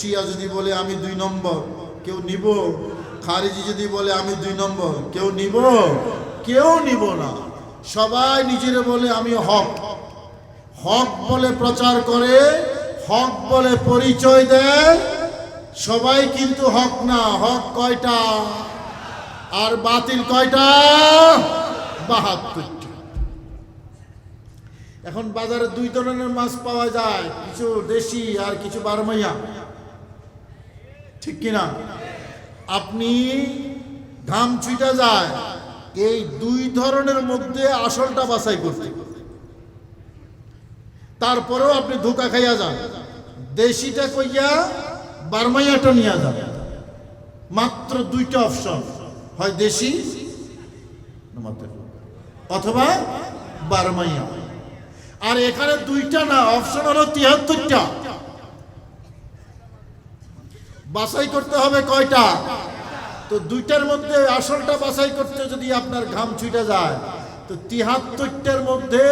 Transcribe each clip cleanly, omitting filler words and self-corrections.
শিয়া যদি বলে আমি 2 নম্বর, কেউ নিব? খারিজি যদি বলে আমি 2 নম্বর, কেউ নিব? কেউ নিব না। সবাই নিজেরা বলে আমি হক, হক বলে প্রচার করে, হক বলে পরিচয় দেয়। সবাই কিন্তু হক না। হক কয়টা আর বাতিল কয়টা? 72টা। এখন বাজারে 2 ধরনের মাছ পাওয়া যায়, কিছু দেশি আর কিছু বারমাইয়া, ঠিক কিনা? আপনি ঘাম ছুটা যায় এই 2 ধরনের মধ্যে আসলটা বাছাই করতে, তারপরেও আপনি ধোকা খাইয়া যান। দেশিটা কইয়া বারমাইয়াটা নিয়ে যান। মাত্র 2টা অপশন, হয় দেশি অথবা বারমাইয়া। আর এখানে 2টা না, অপশন হলো 73টা। বাছাই করতে হবে কয়টা? তো 2টার মধ্যে আসলটা বাছাই করতে যদি আপনার ঘাম ছুটে যায়, তো 73টার মধ্যে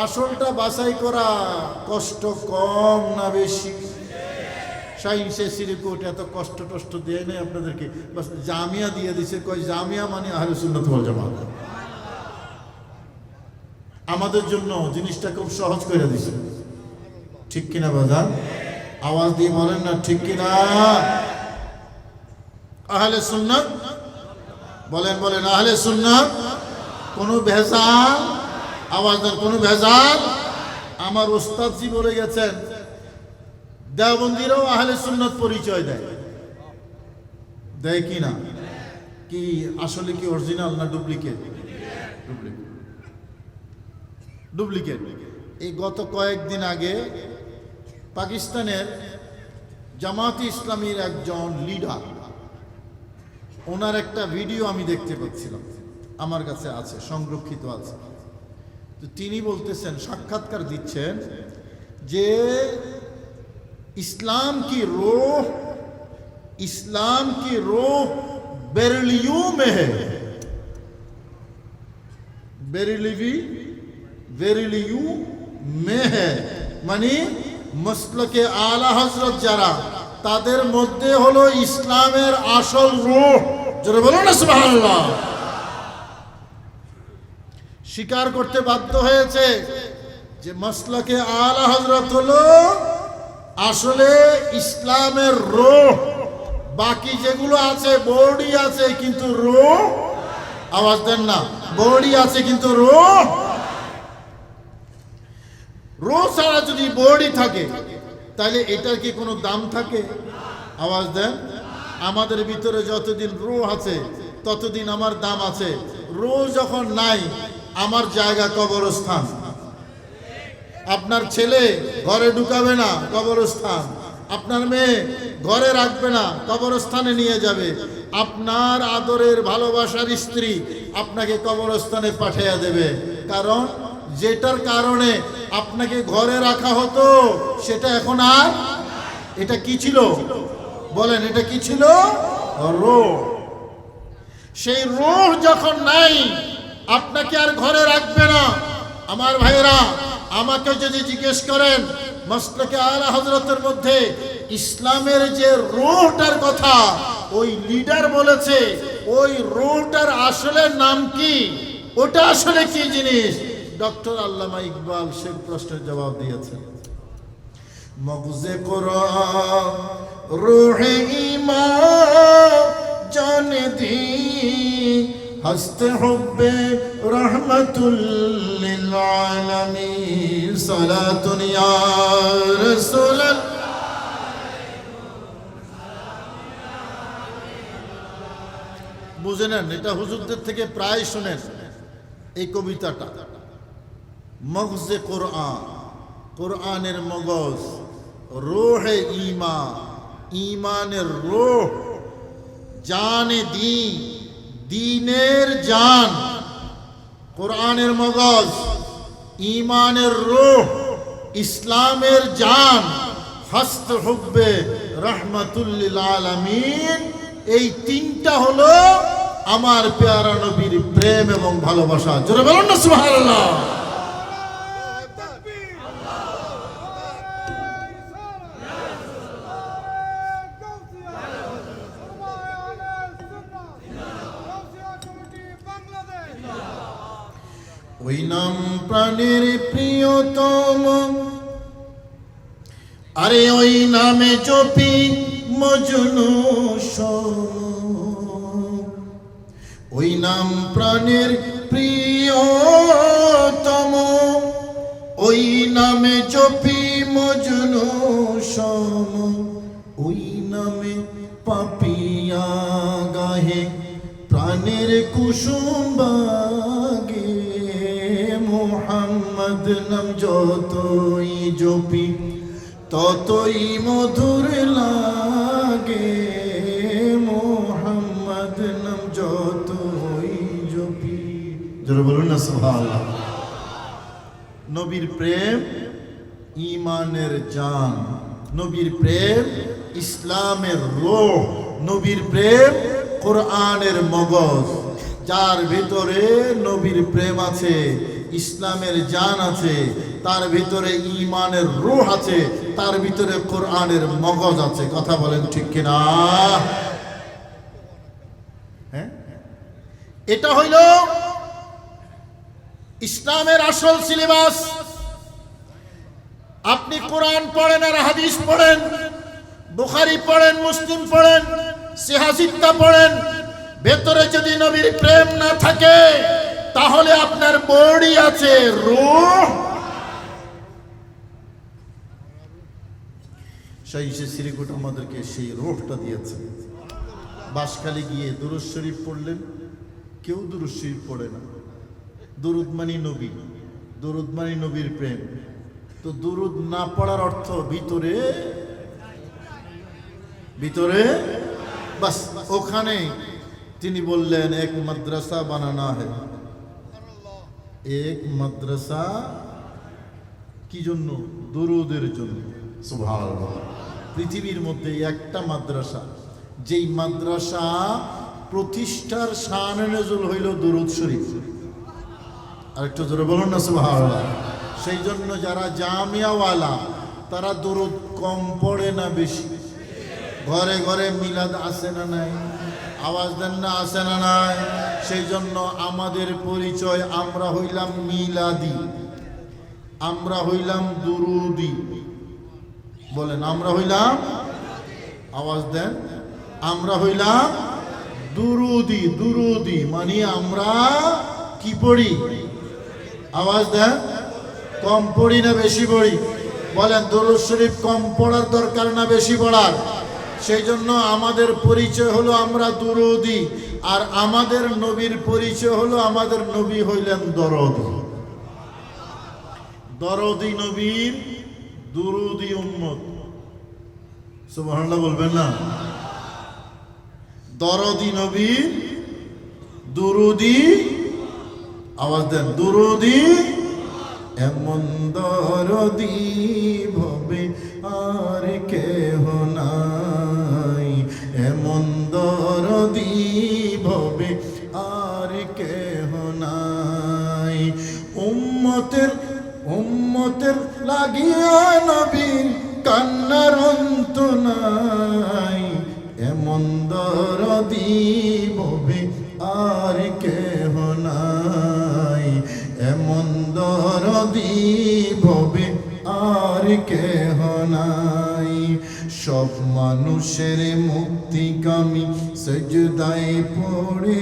আসলটা বাছাই করা কষ্ট কম না বেশি? সাইন্সে সিরিকুট এত কষ্ট টষ্ট দিয়ে নেই আপনাদেরকে, বাস জামিয়া দিয়ে দিছে। কয় জামিয়া মানে আহলে সুন্নাত ওয়াল জামাত। আমাদের জন্য জিনিসটা খুব সহজ করে দিছে, ঠিক কিনা বাজান? আওয়াজ দিয়ে বলেন না ঠিক কিনা? আহলে সুন্নাত বলেন, বলেন আহলে সুন্নাত। কোনো ভেজাল? আওয়াজ দেন, কোনো ভেজাল? আমার ওস্তাদজি বলে গেছেন দেওবন্দিরাও আহলে সুন্নাত পরিচয় দেয়। দেয় কি না? কি আসলে কি অরিজিনাল না ডুপ্লিকেট? ডুপ্লিকেট। এই গত কয়েকদিন আগে পাকিস্তানের জামাতে ইসলামীর একজন লিডার, ওনার একটা ভিডিও আমি দেখতে পাচ্ছিলাম, আমার কাছে আছে, সংরক্ষিত আছে। তো তিনি বলতেছেন, সাক্ষাৎকার দিচ্ছেন যে इस्लाम की रूह बेरिलियू में है। बेरिलियू में है মানে মসলকে আলা হযরত যারা, তাদের মধ্যে হলো ইসলামের আসল রূহ। জোরে বলুন না সুবহানাল্লাহ। স্বীকার করতে বাধ্য হয়েছে যে মসলকে আলা হযরত হলো আসলে ইসলামের রূহ। বাকি যেগুলো আছে বডি আছে কিন্তু রূহ, আওয়াজ দেন না, বডি আছে কিন্তু রূহ। রূহ ছাড়া যদি বডি থাকে তাহলে এটার কি কোনো দাম থাকে? আওয়াজ দেন। আমাদের ভিতরে যতদিন রূহ আছে ততদিন আমার দাম আছে। রূহ যখন নাই, আমার জায়গা কবরস্থান। আপনার ছেলে ঘরে ঢুকাবে না, কবরস্থান। আপনার মেয়ে ঘরে রাখবে না, কবরস্থানে নিয়ে যাবে। আপনার আদরের ভালোবাসার স্ত্রী আপনাকে কবরস্থানে পাঠিয়ে দেবে। কারণ যেটার কারণে আপনাকে ঘরে রাখা হতো সেটা এখন আর, এটা কি ছিল বলেন? এটা কি ছিল? রূহ। সেই রূহ যখন নাই, আপনাকে আর ঘরে রাখবে না। আমার ভাইয়েরা, আমাকে যদি জিজ্ঞেস করেন মসলকে আলা হযরতের মধ্যে ইসলামের যে রূহটার কথা ওই লিডার বলেছে, ওই রূহটার আসলে নাম কি, ওটা আসলে কি জিনিস? ডক্টর আল্লামা ইকবাল সেই প্রশ্নের জবাব দিয়েছেন। মগজে কোরআন রূহে ঈমান জানে দি হস্তে হুব্বে রহমাতুল লিল আলামিন সালাতুন ইয়া রাসূলুল্লাহ। বুঝে নেন, এটা হুজুরদের থেকে প্রায় শুনেন এই কবিতাটা। মগজে কোরআন, কোরআনের মগজ, রূহে ঈমান, ঈমানের রূহ, জানে দ্বীন, দ্বীনের জান। কোরআনের মগজ, ঈমানের রূহ, ইসলামের জান, হস্ত হুব্বে রহমাতুল লিল আলামিন। এই তিনটা হলো আমার পেয়ারা নবীর প্রেম এবং ভালোবাসা। জোরে বলুন না সুবহানাল্লাহ। ওই নাম প্রাণের প্রিয়তম, আরে ওই নামে জপি মজনু সম, ওই নাম প্রাণের প্রিয়তম, ওই নামে জপি মজনু সম, ওই নামে পাপিয়া গাহে প্রাণের কুসুম বাগে। মোহাম্মদ নাম যতই জপি ততই মধুর লাগে, মোহাম্মদ নাম যতই জপি। জোরে বলুন না সুবহানাল্লাহ। নবীর প্রেম ঈমানের জান, নবীর প্রেম ইসলামের রূহ, নবীর প্রেম কোরআনের মগজ। যার ভিতরে নবীর প্রেম আছে, ইসলামের জান আছে, তার ভিতরে ঈমানের রূহ আছে, তার ভিতরে কোরআনের মগজ আছে। কথা বলেন ঠিক কিনা? হ্যাঁ, এটা হইল ইসলামের আসল সিলেবাস। আপনি কোরআন পড়েন আর হাদিস পড়েন, বুখারী পড়েন, মুসলিম পড়েন, সিহাসিত্তা পড়েন, ভেতরে যদি নবীর প্রেম না থাকে তাহলে আপনার বডি আছে, রূহ সেই শ্রীকুট আমাদেরকে সেই রূহটা দিয়েছে। বাসখালী গিয়ে দুরূদ শরীফ পড়লেন, কেউ দুরূদ শরীফ পড়ে না। দুরূদ মানে নবী, দুরূদ মানে নবীর প্রেম। তো দুরূদ না পড়ার অর্থ ভিতরে ভিতরে বাস। ওখানে তিনি বললেন এক মাদ্রাসা বানানা है, এক মাদ্রাসা কি জন্য? দুরূদের জন্য। সুবহানাল্লাহ। পৃথিবীর মধ্যে একটা মাদ্রাসা, যেই মাদ্রাসা প্রতিষ্ঠার শান নজুল হইল দুরূদ শরীফ। আরেকটু জোরে বলুন না সুবহানাল্লাহ। সেই জন্য যারা জামিয়াওয়ালা তারা দুরূদ কম পড়ে না বেশি? ঘরে ঘরে মিলাদ আছে না নাই? আওয়াজ দেন না, আছে না নাই? সেই জন্য আমাদের পরিচয়, আমরা হইলাম মিলাদি, আমরা হইলাম দুরুদি। বলেন, আমরা হইলাম, আওয়াজ দেন, আমরা হইলাম দুরুদি। দুরুদি মানে আমরা কি পড়ি? আওয়াজ দেন, কম পড়ি না বেশি পড়ি? বলেন, দুরূদ শরীফ কম পড়ার দরকার না বেশি পড়ার? সেই জন্য আমাদের পরিচয় হলো আমরা দুরুদি, আর আমাদের নবীর পরিচয় হলো আমাদের নবী হইলেন দরদি। দরদি নবীর, দুরুদি উম্মত। সুবহানাল্লাহ বলবেন না? দরদি নবীর, দুরুদি, আওয়াজ দেন, দুরুদি। এমন দরদি ভবে আর কেহ নাই, এমন দরদি ভবে আর কেহ নাই। উম্মতের উম্মতের লাগিয়া নবীর কান্নার অন্ত নাই, এমন দরদি ভবে আর কেহ নাই, এমন দরদি ভবে আর কেহ নাই। সব মানুষের মুক্তিকামী সেজদায় পড়ে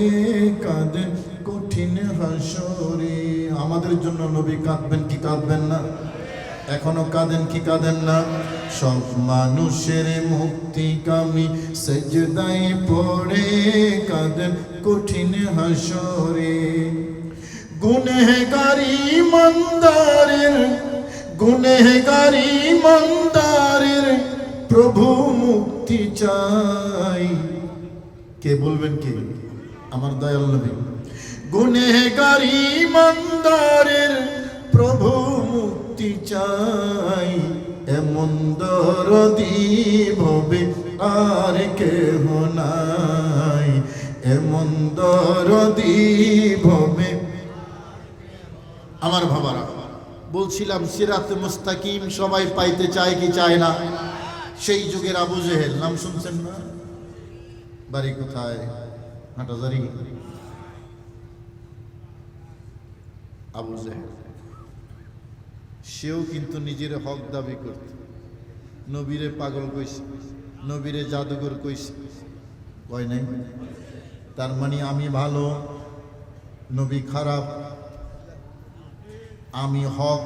কাঁদেন কঠিন হাসরে। আমাদের জন্য নবী কাঁদবেন কি কাঁদবেন না? এখনো কাঁদেন কি কাঁদেন না? সব মানুষের মুক্তিকামী সেজদায় পড়ে কাঁদেন কঠিন হাসরে। গুনেহগারি মন্দারের, গুনেহগারি মন্দারের প্রভু মুক্তি চাই। কে বলবেন? কে? আমার দয়াল নবী। গুনেহগারি মন্দারের প্রভু মুক্তি চাই, এমন দরদি ভবে আর কেহ নাই, এমন দরদি ভবে। আমার বাবারা, বলছিলাম সিরাতে মুস্তাকিম সবাই পাইতে চায় কি চায় না? সেই যুগের আবু জেহেল নাম শুনছেন না? বাড়ি কোথায়? হাটাজারি। আবু জেহেল, সেও কিন্তু নিজের হক দাবি করত। নবীরে পাগল কইছে, নবীরে জাদুঘর কইছে, কয় নাই? তার মানে আমি ভালো, নবী খারাপ, আমি হক,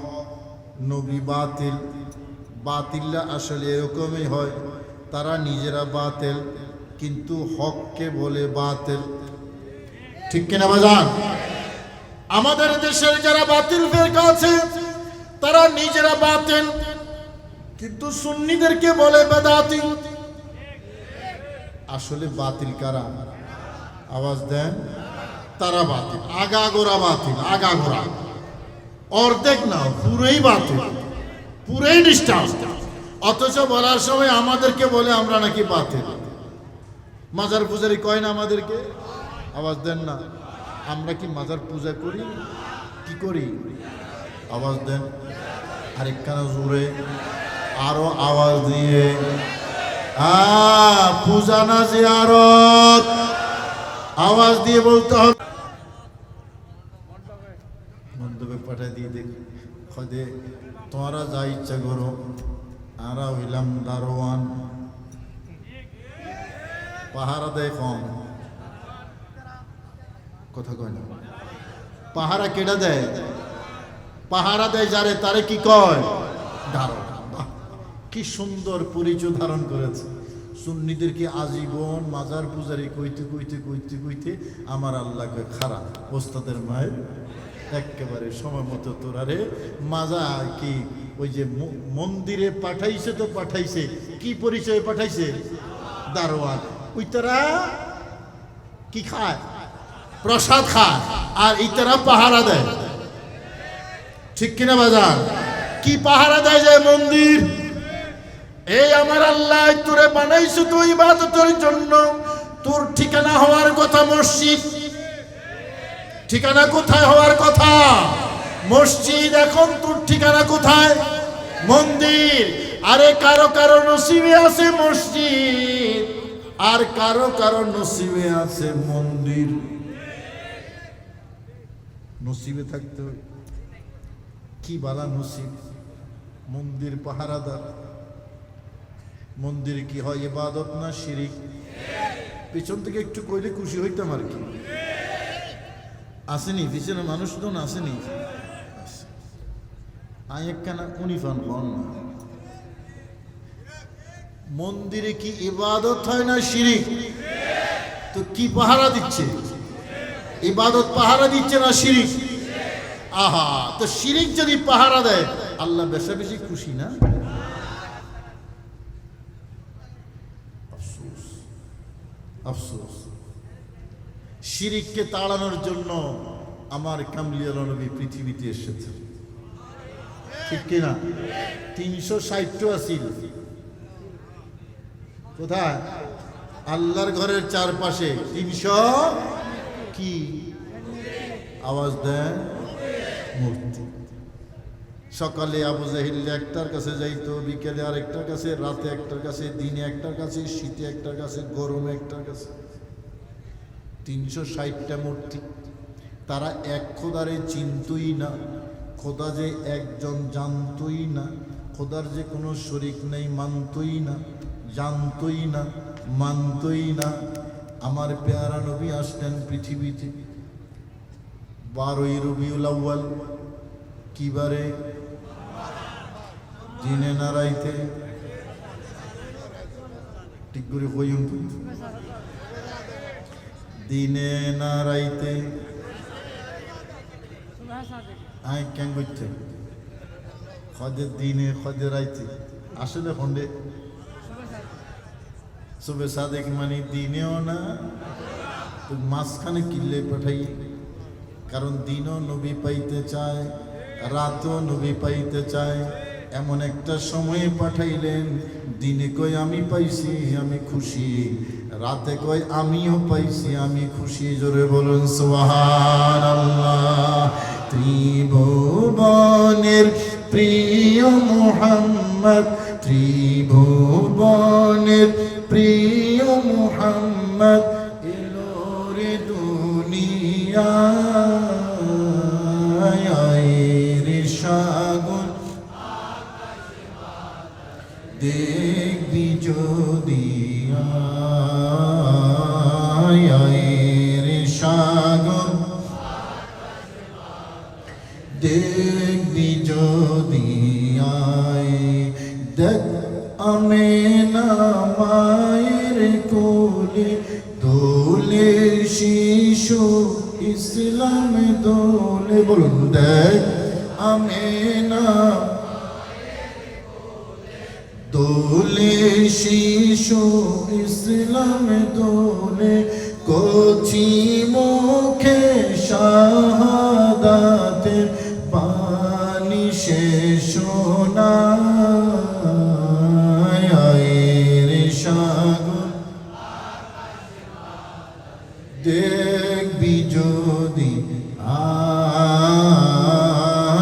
নবী বাতিল। বাতিলরা আসলে এরকমই হয়, তারা নিজেরা বাতিল কিন্তু হককে বলে বাতিল। ঠিক কিনা বাজান? আমাদের দেশের যারা বাতিল ফিরকা আছে তারা নিজেরা বাতিল কিন্তু সুন্নিদেরকে বলে বেদাতি। আসলে বাতিল কারা? আওয়াজ দেন। তারা বাতিল, আগাগোড়া বাতিল, আগাগোড়া, অর্ধেক না, পুরোই বাতিল, পুরোই নিষ্ঠা। অথচ বলার সময় আমাদেরকে বলে আমরা নাকি বাতিল। মাজার পূজারি কয় না আমাদেরকে? আওয়াজ দেন না। আমরা কি মাজার পূজা করি? কি করি? আওয়াজ দেন। আরেকখানা জোরে, আরো আওয়াজ দিয়ে। পূজা না জিয়ারত, আওয়াজ দিয়ে বলতে হবে। মন্তব্যে পাঠাই দিয়ে দেখ খদে তোমরা যা ইচ্ছা করো, আমরা হইলাম দারোয়ান। পাহারা দেয় কম, কথা কয় না। পাহারা কেডা দেয়? পাহারা দেয় যারে, তারে কি কয়? দারোয়ান। কি সুন্দর পরিচয় ধারণ করেছে। সুন্নিদেরকে আজীবন মাজার পূজারি কইতে কইতে কইতে কইতে আমার আল্লাহকে খারাপ ওস্তাদের মায়ের একেবারে সময় মতো তোরারে মাজা কি ওই যে মন্দিরে পাঠাইছে তো পাঠাইছে, কি পরিচয় পাঠাইছে? দারোয়ান। ওই তারা কি খায়? প্রসাদ খায়, আর ইতারা পাহারা দেয়। ঠিক কিনা বাজান? কি পাহারা দেয়? যায় মন্দির। এই আমার আল্লাহ তোরে বানাইছো তো ইবাদতের জন্য, তোর ঠিকানা হওয়ার কথা মসজিদ। ঠিকানা কোথায় হওয়ার কথা? মসজিদ। এখন তোর ঠিকানা কোথায়? মন্দির। আরে কারো কারো নসিবে আছে মসজিদ, আর কারো কারো নসিবে আছে মন্দির। নসিবে থাকতে হয় কি বালা নসিব? মন্দির পাহারাদার। মন্দির কি হয়? ইবাদত না শিরিক? পিছন থেকে একটু কইলে খুশি হইতাম আর কি। আসেনি পিছনে মানুষজন আসেনি। একখানা উনিফান হন না। মন্দিরে কি ইবাদত হয় না শিরিক? তো কি পাহারা দিচ্ছে? ইবাদত পাহারা দিচ্ছে না শিরিক? আহা, তো শিরিক যদি পাহারা দেয় আল্লাহ বেশি বেশি খুশি না? আফসোস, আফসোস। শিরিককে তাড়ানোর জন্য আমার কামলিয়া নবী পৃথিবীতে এসেছে। ঠিক কিনা? 360 কোথায়? আল্লাহর ঘরের চারপাশে 300 কি? আওয়াজ দেন। মূর্তি। সকালে আবু জাহিল একটার কাছে যাইতো, বিকেলে আরেকটার কাছে, রাতে একটার কাছে, দিনে একটার কাছে, শীতে একটার কাছে, গরমে একটার কাছে। 360টা মূর্তি। তারা এক খোদারে চিনতই না, খোদা যে একজন জানতই না, খোদার যে কোনো শরিক নেই মানতই না, জানতই না, মানতই না। আমার পেয়ারা নবী আসলেন পৃথিবীতে 12ই রবিউল আউয়াল। কি বারে? দিনে না রাইতে? ঠিক করে কইুন। দিনে না রাইতে? আই কেন করতে খদে দিনে খদে রাইতে? আসলে খন্ডে সুবে সাদেক মানে দিনেও না, তো মাঝখানে কিল্লে পাঠাই। কারণ দিনও নবী পাইতে চায়, রাতও নবী পাইতে চায়। এমন একটা সময়ে পাঠাইলেন, দিনে কই আমি পাইছি আমি খুশি, রাতে কই আমিও পাইছি আমি খুশি। জোরে বলুন সুবহানাল্লাহ। ত্রিভুবনের প্রিয় মুহাম্মদ, ত্রিভুবনের প্রিয় মুহাম্মদ এলো রে দুনিয়ায়। যদি আয়ের সাগর দেখবি যদি আয় দেখ আমেনা মায়ের কোলে দোলে শিশু ইসলাম দোলে বলুন দেখ আমেনা দোলে শিশু ইসলাম দোলে কচি মুখে শাহাদাতে পানি শেষ না সাগর দেখবি যদি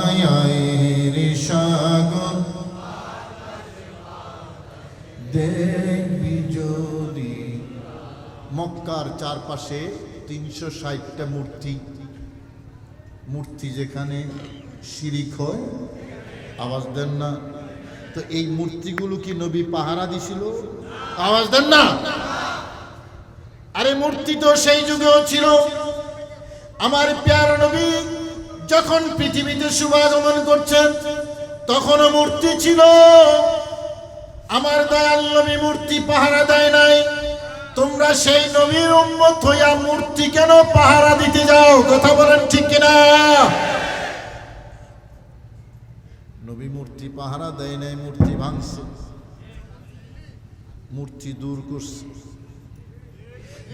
আয়ের সাগর দেখবি যদি মক্কার চারপাশে 360টা মূর্তি যেখানে শিরিক হয়, আওয়াজ দেন না তো এই মূর্তিগুলো কি নবী পাহারা দিছিল? আওয়াজ দেন না। আরে মূর্তি তো সেই যুগেও ছিল। আমার প্যারা নবী যখন পৃথিবীতে শুভাগমন করছেন তখনও মূর্তি ছিল। আমার দয়াল নবী মূর্তি পাহারা দেয় নাই। তোমরা সেই নবীর উম্মত হইয়া মূর্তি কেন পাহারা দিতে যাও? কথা বলেন ঠিক কিনা? নবী মূর্তি পাহারা দেয় নাই, মূর্তি ভাঙছে, মূর্তি দূর করছে।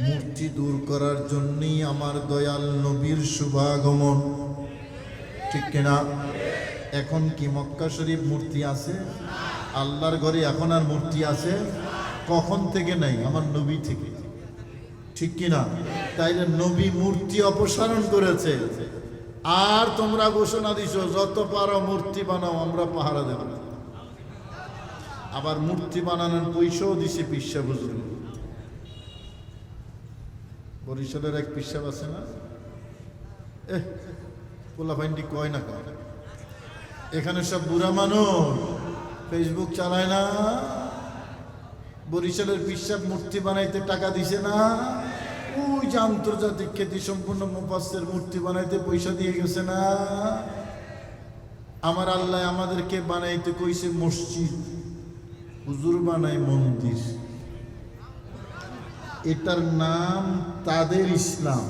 মূর্তি দূর করার জন্যই আমার দয়াল নবীর শুভাগমন, ঠিক কিনা? এখন কি মক্কা শরীফ মূর্তি আছে? আল্লাহর ঘরে এখন আর মূর্তি আছে? কখন থেকে নাই? আমার নবী থেকে, ঠিক কিনা? তাইলে নবী মূর্তি অপসারণ করেছে, আর তোমরা ঘোষণা দিছ যত পারো মূর্তি বানাও, আমরা পাহারা দেব। আবার মূর্তি বানানোর পয়সাও দিছে পিসা বুজুর্গ। বরিশালের এক পিসাব আছে না, পোলাপাইনটি কয় না কয়, এখানে সব বুড়া মানুষ ফেসবুক চালায় না। বরিশালের পিসাব মূর্তি বানাইতে টাকা দিছে না, ওই যে আন্তর্জাতিক খ্যাতি সম্পূর্ণ মুফাসসির মূর্তি বানাইতে পয়সা দিয়ে গেছে না। আমার আল্লাহ আমাদেরকে বানাইতে কইছে মসজিদ, হুজুর বানায় মন্দির। এটার নাম তাদের ইসলাম,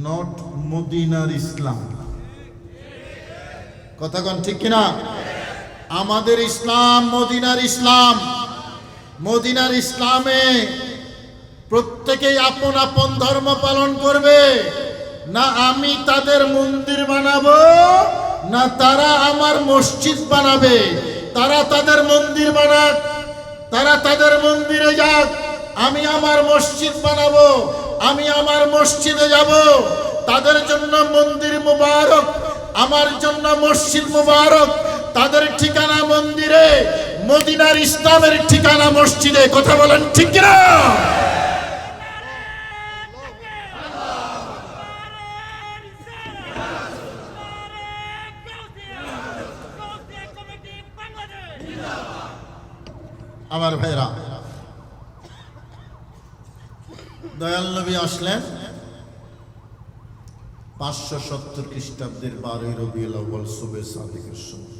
নট মদিনার ইসলাম। কথা কন ঠিক কিনা? আমাদের ইসলাম মদিনার ইসলাম। মদিনার ইসলামে প্রত্যেকেই আপন আপন ধর্ম পালন করবে। না আমি তাদের মন্দির বানাবো, না তারা আমার মসজিদ বানাবে। তারা তাদের মন্দির বানাক, তারা তাদের মন্দিরে যাক, আমি আমার মসজিদ বানাবো, আমি আমার মসজিদে যাব। তাদের জন্য মন্দির মুবারক, আমার জন্য মসজিদ মুবারক। তাদের ঠিকানা মন্দিরে, মদিনার ইসলামের ঠিকানা মসজিদে। কথা বলেন ঠিক কিনা? আমার ভাইরা, দয়াল নবী আসলেন 570 খ্রিস্টাব্দের 12 রবিউল আউয়াল সুবে সাদিকের সময়।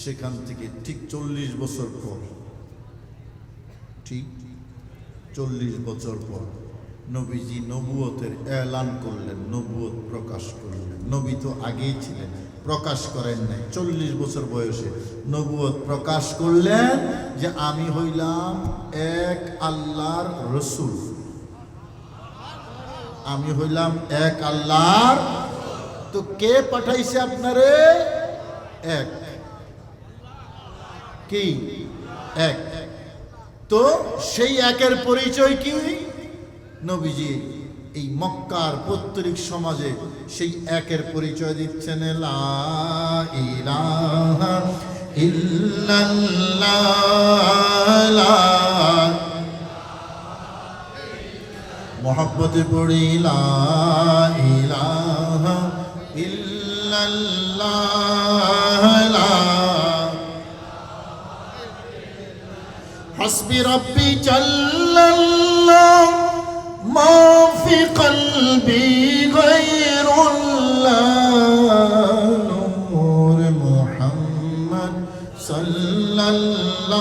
সেখান থেকে ঠিক 40 বছর পর, ঠিক 40 বছর পর নবীজি নবুয়তের এলান করলেন, নবুয়ত প্রকাশ করলেন। নবী তো আগেই ছিলেন, প্রকাশ করেন নাই। 40 বছর বয়সে নবুয়ত প্রকাশ করলেন যে আমি হইলাম এক আল্লাহর রসুল, আমি হইলাম এক আল্লাহর। তো কে পাঠাইছে আপনারে? এক। কি? এক। তো সেই একের পরিচয় কি? নবীজি এই মক্কার পৌত্তলিক সমাজে সেই একের পরিচয় দিচ্ছেন, লা ইলাহা ইল্লাল্লাহ। মোহাব্বতে পড়ি লা ইলাহা ইল্লাল্লাহ। হাসবি রব্বি জাল্লাল্লাহ মা ফি কলবি গায়রুল্লাহ নূর মুহাম্মদ সাল্লাল্লাহ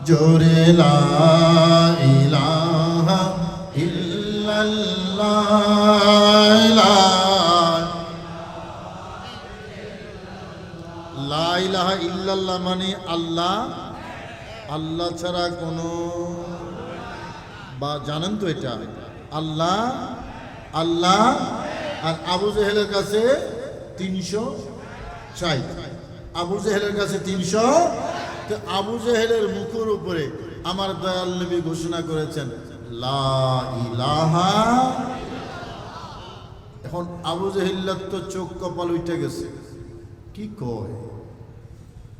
জোরে লা ইলাহা ইল্লাল্লাহ লা ইলাহা ইল্লাল্লাহ মানে আল্লাহ, আল্লাহ ছাড়া কোনো, বা জানেন তো এটা আল্লাহ আল্লাহ। আর আবু জেহেলের কাছে 360, আবু জেহেলের কাছে 300। তো আবু জেহেলের মুখের উপরে আমার দয়াল নবী ঘোষণা করেছেন লা ইলাহা। এখন আবু জেহেলের তো চোখ কপাল উঠে গেছে, কি কয়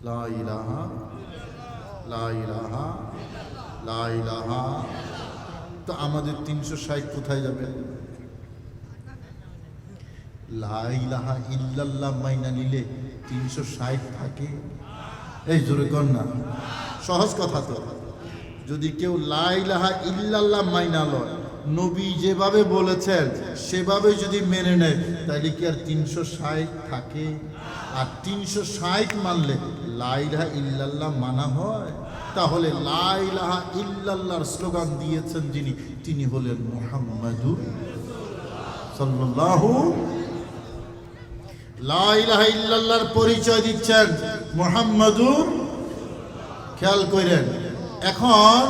লা ইলাহা লা ইলাহা লা ইলাহা। তো আমাদের 360 কোথায় যাবে? লা ইলাহা ইল্লাল্লাহ মাইনা নিলে 360 থাকে? এই জোরে কর না, সহজ কথা তো। যদি কেউ লা ইলাহা ইল্লাল্লাহ মাইনা লয়, নবী যেভাবে বলেছেন সেভাবে যদি মেনে নেয়, তাহলে কি আর 360 থাকে? আর 360 মানলে লা ইলাহা ইল্লাল্লাহ মানা হয়? তাহলে লা ইলাহা ইল্লাল্লাহর স্লোগান দিয়েছেন যিনি, তিনি হলেন মুহাম্মাদুর সাল্লাল্লাহু। লা ইলাহা ইল্লাল্লাহর পরিচয় দিচ্ছেন মুহাম্মাদুর। খেয়াল করেন, এখন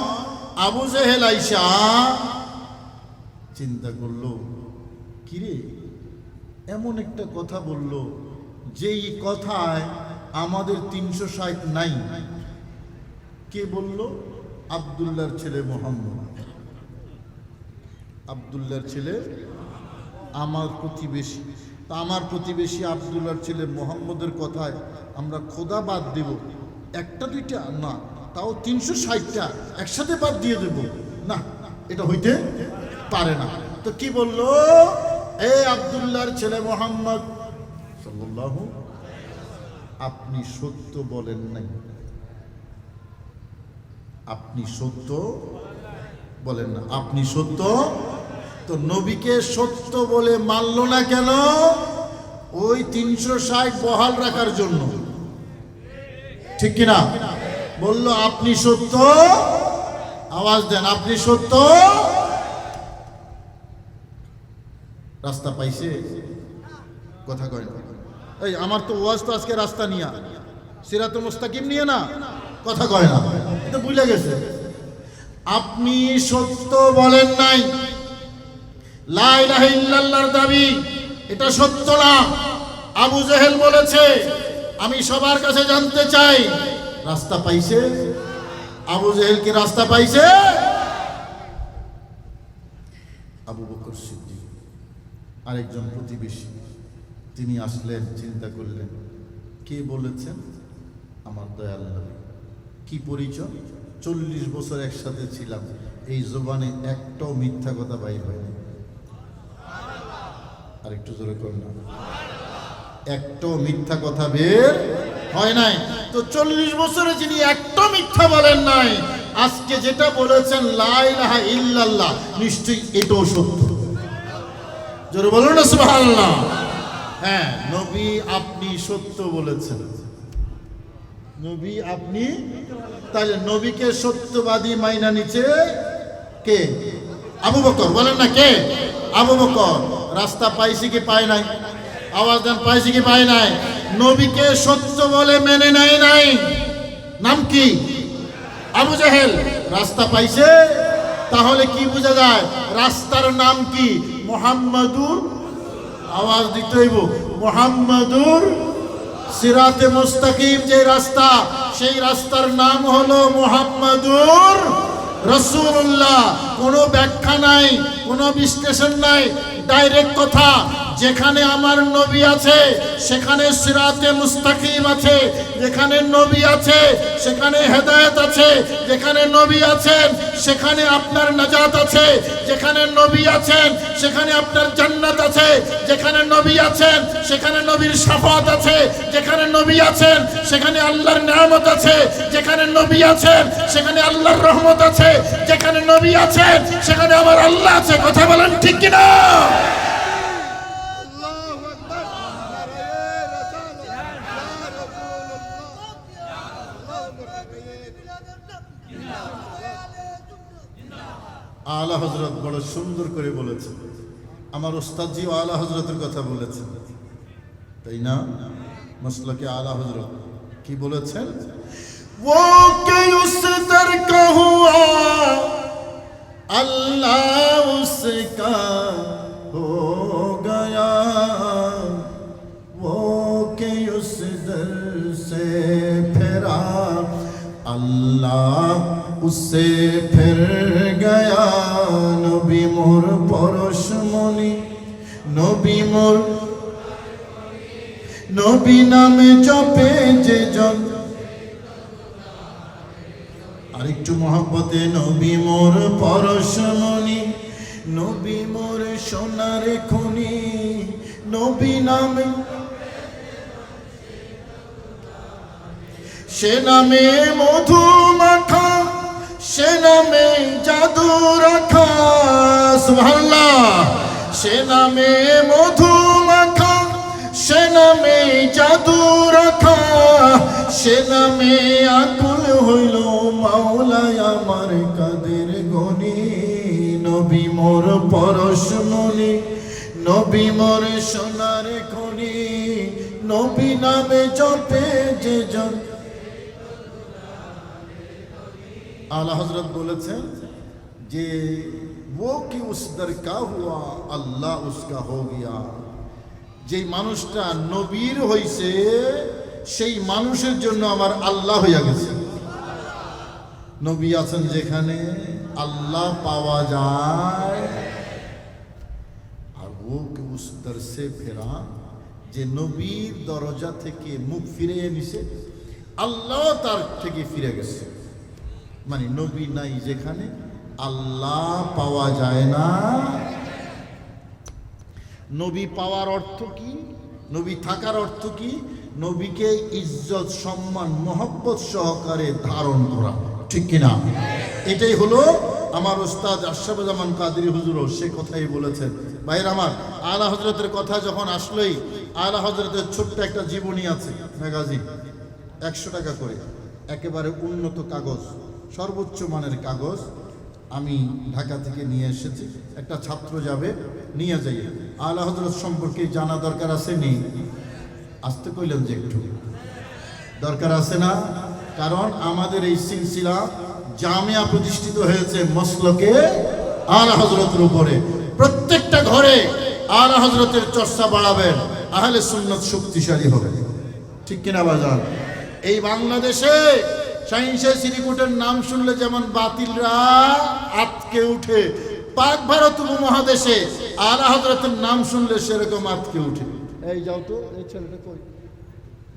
আবু জেহেল আইসা চিন্তা করলো, কিরে এমন একটা কথা বলল যেই কথায় আমাদের 360 নাই। কে বলল? আব্দুল্লাহর ছেলে মুহাম্মদ। আব্দুল্লাহর ছেলে আমার প্রতিবেশী। তা আমার প্রতিবেশী আব্দুল্লাহর ছেলে মুহাম্মদের কথায় আমরা খোদা বাদ দেব? একটা দুইটা না, তাও 360টা একসাথে বাদ দিয়ে দেব? না, এটা হইতে পারে না। তো কি বলল? এ আব্দুল্লাহর ছেলে মুহাম্মদ সাল্লাল্লাহু, আপনি সত্য বলেন নাই, আপনি সত্য বলেন না, আপনি সত্য। তো নবীকে সত্য বলে মানল না কেন? ওই 360 বহাল রাখার জন্য, ঠিক কিনা? বলল আপনি সত্য, আওয়াজ দেন আপনি সত্য। রাস্তা পাইছে? কথা কয় না। এই আমার তো ওয়াজ তো আজকে রাস্তা নিয়ে, সিরাতুল মুস্তাকিম নিয়ে না, কথা কয় না, এটা ভুলে গেছে। আপনি সত্য বলেন নাই, লা ইলাহা ইল্লাল্লাহর দাবি এটা সত্য না। আবু জেহেল বলেছে, আমি সবার কাছে জানতে চাই রাস্তা পাইছে? আবু জেহেল কি রাস্তা পাইছে? আবু বকর সিদ্দিক আরেকজন প্রতিবেশী, তিনি আসলেন, চিন্তা করলেন, কে বলেছেন? আমার দয়াল নবী। কি পরিচয়? 40 বছর একসাথে ছিলাম, এই জবানে একটাও মিথ্যা কথা বাইর হয়নি। আর একটু জোরে করুন না, একটাও মিথ্যা কথা বের হয় নাই। তো 40 বছরে যিনি একটা মিথ্যা বলেন নাই, আজকে যেটা বলেছেন লা ইলাহা ইল্লাল্লাহ, নিশ্চয়ই এটাও সত্য। জোরে বলুন না সুবহানাল্লাহ। হ্যাঁ, নবী আপনি সত্য বলেছেন, নবী আপনি। তাহলে নবীকে সত্যবাদী মাইনা নিচে কে? আবু বকর। বলেন না কে? আবু বকর। রাস্তা পাইছি কি পায় নাই? আওয়াজ দেন, পাইছি কি পায় নাই? নবীকে সত্য বলে মেনে নেয় নাই। নাম কি? আবু জেহেল। রাস্তা পাইছে? তাহলে কি বোঝা যায়? রাস্তার নাম কি? মুহাম্মাদুর। আওয়াজ দিতে হইব, মুহাম্মাদুর সিরাতে মুস্তাকিম। যে রাস্তা, সেই রাস্তার নাম হলো মুহাম্মাদুর রাসূলুল্লাহ। কোনো ব্যাখ্যা নাই, কোনো বিশ্লেষণ নাই, ডাইরেক্ট কথা। যেখানে আমার নবী আছে সেখানে সিরাতে মুস্তাকিম আছে, যেখানে নবী আছে সেখানে হেদায়েত আছে, যেখানে নবী আছেন সেখানে আপনার নাজাত আছে, যেখানে নবী আছেন সেখানে আপনার জান্নাত আছে, যেখানে নবী আছেন সেখানে নবীর শাফাত আছে, যেখানে নবী আছেন সেখানে আল্লাহর নিয়ামত আছে, যেখানে নবী আছেন সেখানে আল্লাহর রহমত আছে, যেখানে নবী আছেন সেখানে আমার আল্লাহ আছে। কথা বলেন ঠিক কিনা? আলা হযরত বড় সুন্দর করে বলেছেন, আমার ওস্তাদজি আলা হযরতের কথা বলেছেন, তাই না? মসলকে আলা হযরত কি বলেছেন? वो के उस दर का हुआ अल्लाह उसका हो गया, वो के उस दर से फिरा अल्लाह उससे फिर गया। नबी मोर परशमणि नबी मोर नबी नामे जपे जे जन আরেকটু মহব্বতে নবী মোর পরশমণি নবী মোর সোনার খনি নবী নামে সে নামে মধু মাখা সে নামে জাদু রাখা সুবহানাল্লাহ সে নামে মধু মাখা সে নামে জাদু রাখা সে নামে আকুল হইল মাওলায় আমার কাদের গনি নবী মোর পরশমণি নবী মোর সোনার খনি নবী নামে জপে যে জন। আলা হযরত বলেছেন যে वो कि उस दर का हुआ अल्लाह उसका हो गया, যে মানুষটা নবীর হইছে সেই মানুষের জন্য আমার আল্লাহ হইয়া গেছে। নবী আছেন যেখানে আল্লাহ পাওয়া যায়। আর ও কে উস দর সে ফেরা, যে নবীর দরজা থেকে মুখ ফিরিয়ে নিছে আল্লাহ তার থেকে ফিরে গেছে। মানে নবী নাই যেখানে আল্লাহ পাওয়া যায় না। নবী পাওয়ার অর্থ কি? নবী থাকার অর্থ কি? নবীকে ইজ্জত সম্মান মহব্বত সহকারে ধারণ করা, ঠিক কিনা? এটাই হলো আমার ওস্তাদ আশরাফুজ্জামান কাদরী হুজুরও সে কথাই বলেছেন। ভাইয়ের আমার, আলা হযরতের কথা যখন আসলেই, আলা হযরতের ছোট্ট একটা জীবনী আছে, ম্যাগাজিন, 100 টাকা করে, একেবারে উন্নত কাগজ, সর্বোচ্চ মানের কাগজ। আমি ঢাকা থেকে নিয়ে এসেছি, একটা ছাত্র যাবে, নিয়ে যাই। আলা হযরত সম্পর্কে জানা দরকার আছে নি? আসতে কইলেন যে একটু দরকার আছে না? কারণ আমাদের এই সিলসিলা জামিয়া প্রতিষ্ঠিত হয়েছে মসলকে আলা হযরতের উপরে। প্রত্যেকটা ঘরে আলা হযরতের চর্চা বাড়াবেন, আহলে সুন্নাত শক্তিশালী হবে, ঠিক কিনা বাজান? এই বাংলাদেশে শাহিনশাহ শ্রীকুটের নাম শুনলে যেমন বাতিলরা আতকে উঠে, পাক ভারত উপমহাদেশে আলা হযরতের নাম শুনলে সেরকম আতকে উঠে। এই যাও তো, এই ছেলেটা কই,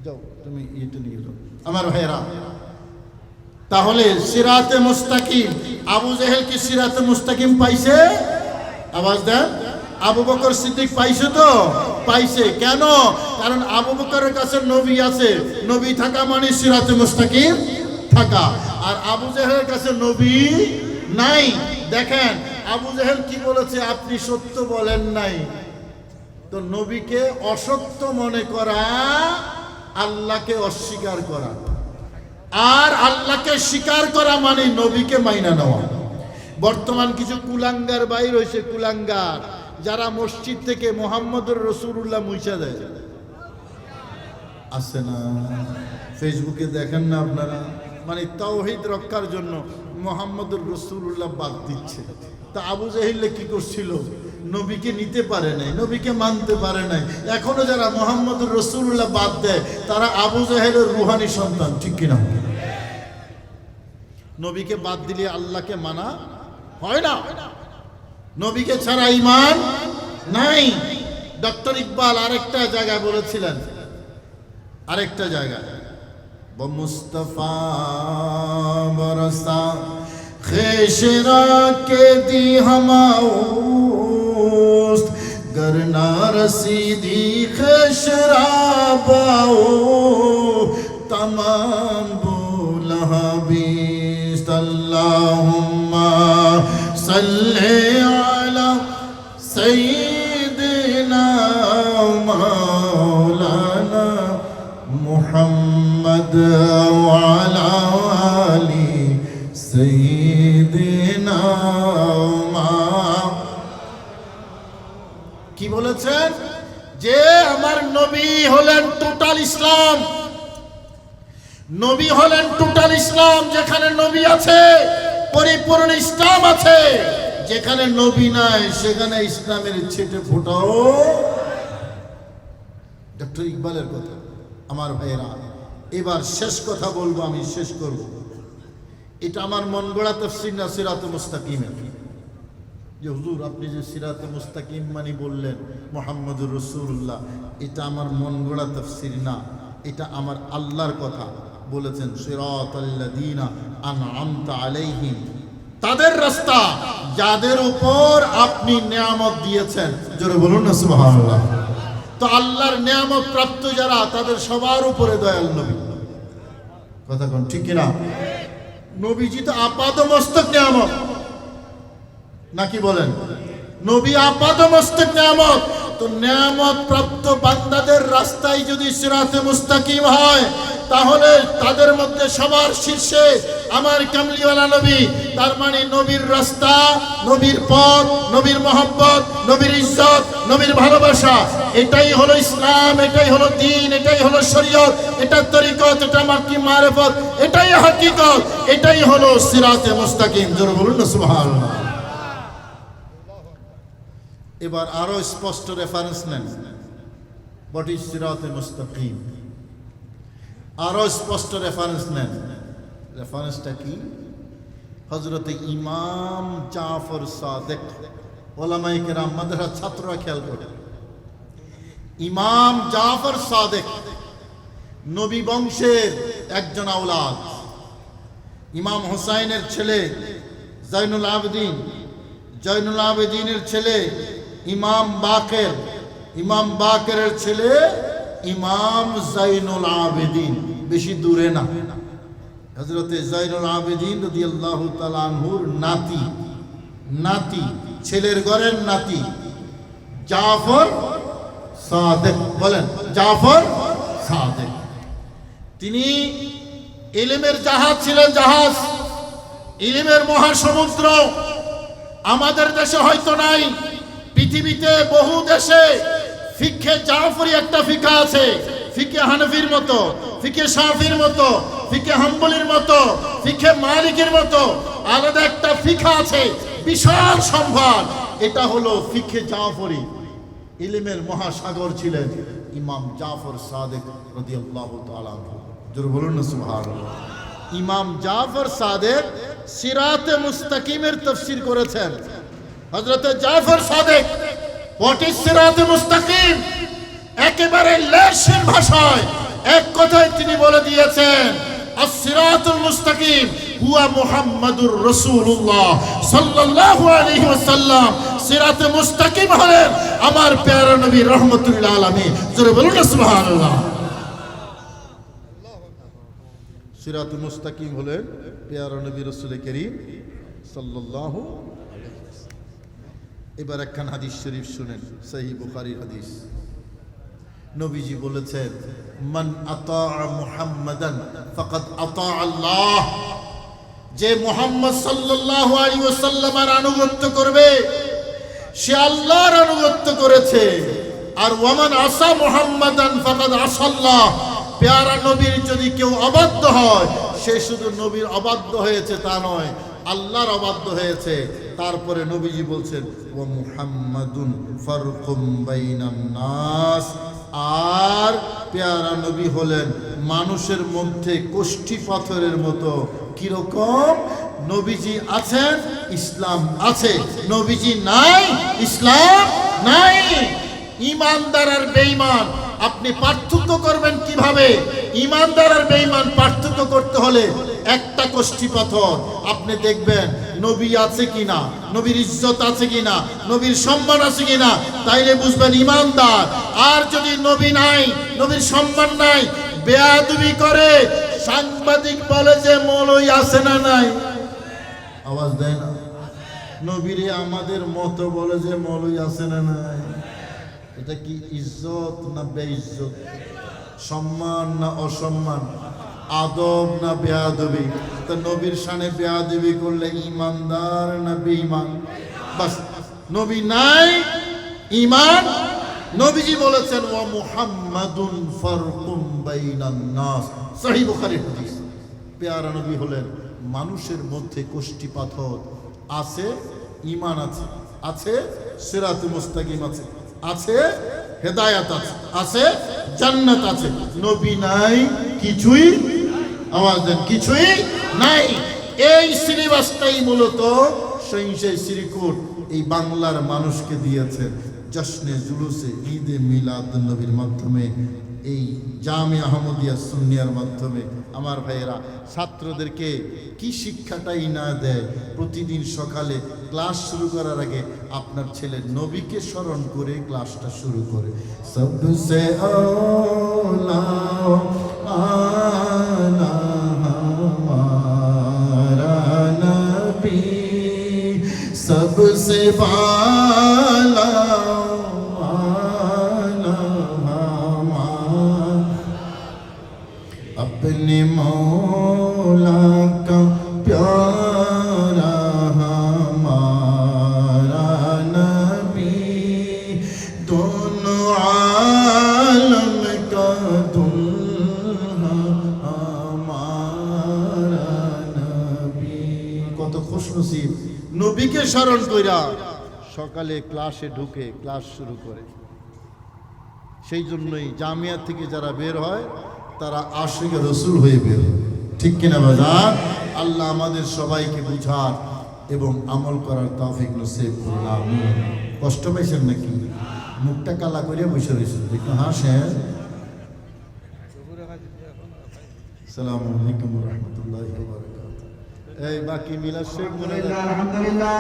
যাও তুমি এটা নিয়ে যাও আমার ভাইয়েরা। তাহলে সিরাতে মুস্তাকিম, আবু জেহেল কি সিরাতে মুস্তাকিম পাইছে? আওয়াজ দেন। আবু বকর সিদ্দিক পাইছে তো? পাইছে। কেন? কারণ আবু বকরের কাছে নবী আছে, নবী থাকা মানে সিরাতে মুস্তাকিম থাকা। আর আবু জেহেলের কাছে নবী নাই। দেখেন আবু জেহেল কি বলেছে, আপনি সত্য বলেন নাই। তো নবীকে অসত্য মনে করা আল্লাহকে অস্বীকার করা, আর আল্লাহকে স্বীকার করা মানে নবীকে মাইনা নেওয়া। বর্তমান কিছু কুলাঙ্গার বাইর হয়েছে, কুলাঙ্গার, যারা মসজিদ থেকে মুহাম্মদুর রাসূলুল্লাহ মুছা দেয়। আছে না? ফেসবুকে দেখেন না আপনারা? মানে তাওহীদ রক্ষার জন্য মুহাম্মদুর রাসূলুল্লাহ বাদ দিচ্ছে। তা আবু জাহিল কি করছিল? নবীকে নিতে পারে নাই, নবীকে মানতে পারে নাই। এখনো যারা মুহাম্মদুর রাসূলুল্লাহ বাদ দেয় তারা আবু জাহেলের রুহানি সন্তান, ঠিক কিনা? নবীকে বাদ দিলে আল্লাহকে মানা হয় না। নবীকে ছাড়া ঈমান নাই। ডক্টর ইকবাল আরেকটা জায়গায় বলেছিলেন, আরেকটা জায়গায় মুস্তাফা বরসা খেশরা কে দি হামাউস্ত গরনা রসিদি খেশরা বাও तमाम बुलहबीस अल्लाहुम्मा सल्ले अला सय्यिदिना मौलाना मुहम्मद व अला आलि सय्यिदिना কি বলেছেন যে আমার নবী হলেন টোটাল ইসলাম, নবী হলেন টোটাল ইসলাম। যেখানে নবী আছে পরিপূর্ণ ইসলাম আছে, যেখানে নবী নাই সেখানে ইসলামের ছিটে ফোটাও। ডক্টর ইকবালের কথা। আমার ভাইয়েরা, এবার শেষ কথা বলবো, আমি শেষ করব। এটা আমার মন গড়া তাফসীর না সিরাতে মুস্তাকিমের, যে হুজুর আপনি যে সিরাতে মুস্তাকিম মানে বললেন মুহাম্মদুর রাসূলুল্লাহ, এটা আমার মন গড়া তাফসীর না, এটা আমার আল্লাহর কথা। বলেছেন সিরাতাল্লাযীনা আন'আমতা আলাইহিম, তাদের রাস্তা যাদের উপর আপনি নিয়ামত দিয়েছেন। জোরে বলুন না সুবহানাল্লাহ। তো আল্লাহর নিয়ামত প্রাপ্ত যারা, তাদের সবার উপরে দয়াল নবী। কথা কোন ঠিক কিনা? নবীজি তো আপাদমস্তক নিয়ামত, নাকি বলেন? নবী আপাদমস্তক নিয়ামত। তো নিয়ামত প্রাপ্ত বান্দাদের রাস্তায় যদি সিরাতে মুস্তাকিম হয়, তাহলে তাদের মধ্যে সবার শীর্ষে আমার কামলিওয়ালা নবী। তার মানে নবীর রাস্তা, নবীর পথ, নবীর মহব্বত, নবীর ইজ্জত, নবীর ভালোবাসা, এটাই হলো ইসলাম, এটাই হলো দ্বীন, এটাই হলো শরীয়ত, এটা তরিকত, এটা মাক্কি মারিফত, এটাই হাকিকত, এটাই হলো সিরাতে মুস্তাকিম। জোরে বলুন না সুবহানাল্লাহ। এবার আরো স্পষ্ট রেফারেন্স নেন, হোয়াট ইজ সিরাতে মুস্তাকিম। আরো স্পষ্ট রেফারেন্স নেন। রেফারেন্সটা কি? হযরতে ইমাম জাফর সাদিক। ওলামায়ে কেরাম, মাদ্রাসার ছাত্ররা খেয়াল করে, ইমাম জাফর সাদিক নবী বংশের একজন আওলাদ। ইমাম হুসাইনের ছেলে জয়নুল আবেদিন, জয়নুল আবেদিনের ছেলে ইমাম বাকের, ইমাম বাকেরের ছেলে ইমাম জয়নুল আবেদিন। বেশি দূরে না, হযরতে জয়নুল আবেদিন রাদিয়াল্লাহু তাআলা আনহুর নাতি, নাতি ছেলের ঘরের নাতি জাফর সাদিক। বলেন জাফর সাদিক। তিনি ইলমের জাহাজ ছিলেন, জাহাজ, ইলমের মহাসমুদ্র। আমাদের দেশে হয়তো নাই, পৃথিবীতে বহু দেশে ফিকহে জাফরি একটা ফিকা আছে, ফিকে হানফির মতো, ফিকে শাফির মতো, ফিকে হাম্বলির মতো, ফিকে মালিকের মতো আলাদা একটা ফিকা আছে, বিশাল সম্ভার। এটা হলো ফিকে জাফরি। ইলমের মহাসাগর ছিলেন ইমাম জাফর সাদিক রাদিয়াল্লাহু তাআলা আনহু। জোরে বলুন না সুবহানাল্লাহ। ইমাম জাফর সাদিক সিরাতে মুস্তাকিমের তাফসীর করেছেন। হযরতে জাফর সাদিক হোয়াট ইজ সিরাতে মুস্তাকিম একেবারে লেশের ভাষায় এক কথায় তিনি বলে দিয়েছেন, আস-সিরাতুল মুস্তাকিম হুয়া মুহাম্মাদুর রাসূলুল্লাহ সাল্লাল্লাহু আলাইহি ওয়াসাল্লাম। সিরাতে মুস্তাকিম হলেন আমার প্যারা নবী রাহমাতুল লিল আলামিন। জোরে বলুন না সুবহানাল্লাহ। সিরাতে মুস্তাকিম হলেন প্যারা নবী রাসূল করিম সাল্লাল্লাহু আলাইহি ওয়াসাল্লাম। এবার একখান হাদিস শরীফ শুনেন, সহিহ বুখারীর হাদিস। নবীজি বলেছেন, মান আতা মুহাম্মাদান ফাকাদ আতা আল্লাহ। যে মুহাম্মদ সাল্লাল্লাহু আলাইহি ওয়াসাল্লামের আনুগত্য করবে সে আল্লাহর আনুগত্য করেছে। আর ওয়ামান আসা মুহাম্মাদান ফাকাদ আসাল্লাহ। প্যারা নবীর যদি কেউ অবাধ্য হয়, সে শুধু নবীর অবাধ্য হয়েছে তা নয়, আল্লাহর অবাধ্য হয়েছে। তারপরে নবীজি বলছেন, ওয়া মুহাম্মাদুন ফারকুম বাইনান নাস। আর প্যারা নবী হলেন মানুষের মধ্যে কোষ্ঠী পাথরের মতো। কিরকম? নবীজি আছেন, ইসলাম আছে, নবীজি নাই, ইসলাম নাই। ইমানদার আর বেঈমান আপনি পার্থক্য করবেন কিভাবে? ইমানদার আর বেঈমান পার্থক্য করতে হলে একটা কষ্টি পাথর আপনি দেখবেন নবী আছে কিনা, নবীর ইজ্জত আছে কিনা, নবীর সম্মান আছে কিনা, তাইলে বুঝবেন ইমানদার। আর যদি নবী নাই, নবীর সম্মান নাই, বেয়াদবি করে, সাংবাদিক বলে যে মৌলভী আছে না নাই, আওয়াজ দেয় না, নবীরে আমাদের মতো বলে যে মৌলভী আছে না নাই, এটা কি ইজ্জত না বেইজ্জত? সম্মান না অসম্মান? আদব না বেয়াদবি? তো নবীর শানে বেয়াদবি করলে ইমানদার না বেঈমান? বাস, নবী নাই, ঈমান। নবীজি বলেছেন ওয়া মুহাম্মাদুন ফারকুম বাইনান নাস, সহিহ বুখারীর হাদিস। পেয়ারা নবী হলেন মানুষের মধ্যে কষ্টি পাথর আছে, ঈমান আছে, আছে সিরাতে মুস্তাকিম আছে, আছে হেদায়েত আছে, আছে জান্নাত আছে। নবী নাই, কিছুই, আওয়াজ দেন, কিছুই নাই। এই সিলেবাসটাই মূলত সহিংসে শ্রীকুট এই বাংলার মানুষকে দিয়েছেন জশ্নে জুলুসে ঈদে মিলাদ নবীর মাধ্যমে, এই জামে আহমদিয়া সুন্নিয়ার মাধ্যমে। আমার ভাইয়েরা, ছাত্রদেরকে কি শিক্ষাটাই না দেয়, প্রতিদিন সকালে ক্লাস শুরু করার আগে আপনার ছেলে নবীকে স্মরণ করে ক্লাসটা শুরু করে। সবসে আওলা আনা হামারা নবী, सबसे बाला अपने मौला का प्यारा हमारा नबी, दोनों आलम का दुल्हा हमारा नबी। কত খুশনসিব নবীকে স্মরণ কইরা সকালে ক্লাসে ঢুকে ক্লাস শুরু করে। সেই জন্যই জামিয়া থেকে যারা বের হয় তারা আশিক রসুল হয়ে বের হয়, ঠিক কিনা বাজার? আল্লাহ আমাদের সবাইকে বুঝার এবং আমল করার তৌফিক নসিব করুন, আমিন। কষ্ট পাইছেন নাকি? মুখটা কালা করে বসে রয়েছেন, একটু হাসেন। আসসালামু আলাইকুম ওয়া রাহমাতুল্লাহি ওয়া বারাকাতুহু। এই বাকি মিলাদ শেখ বলে আলহামদুলিল্লাহ।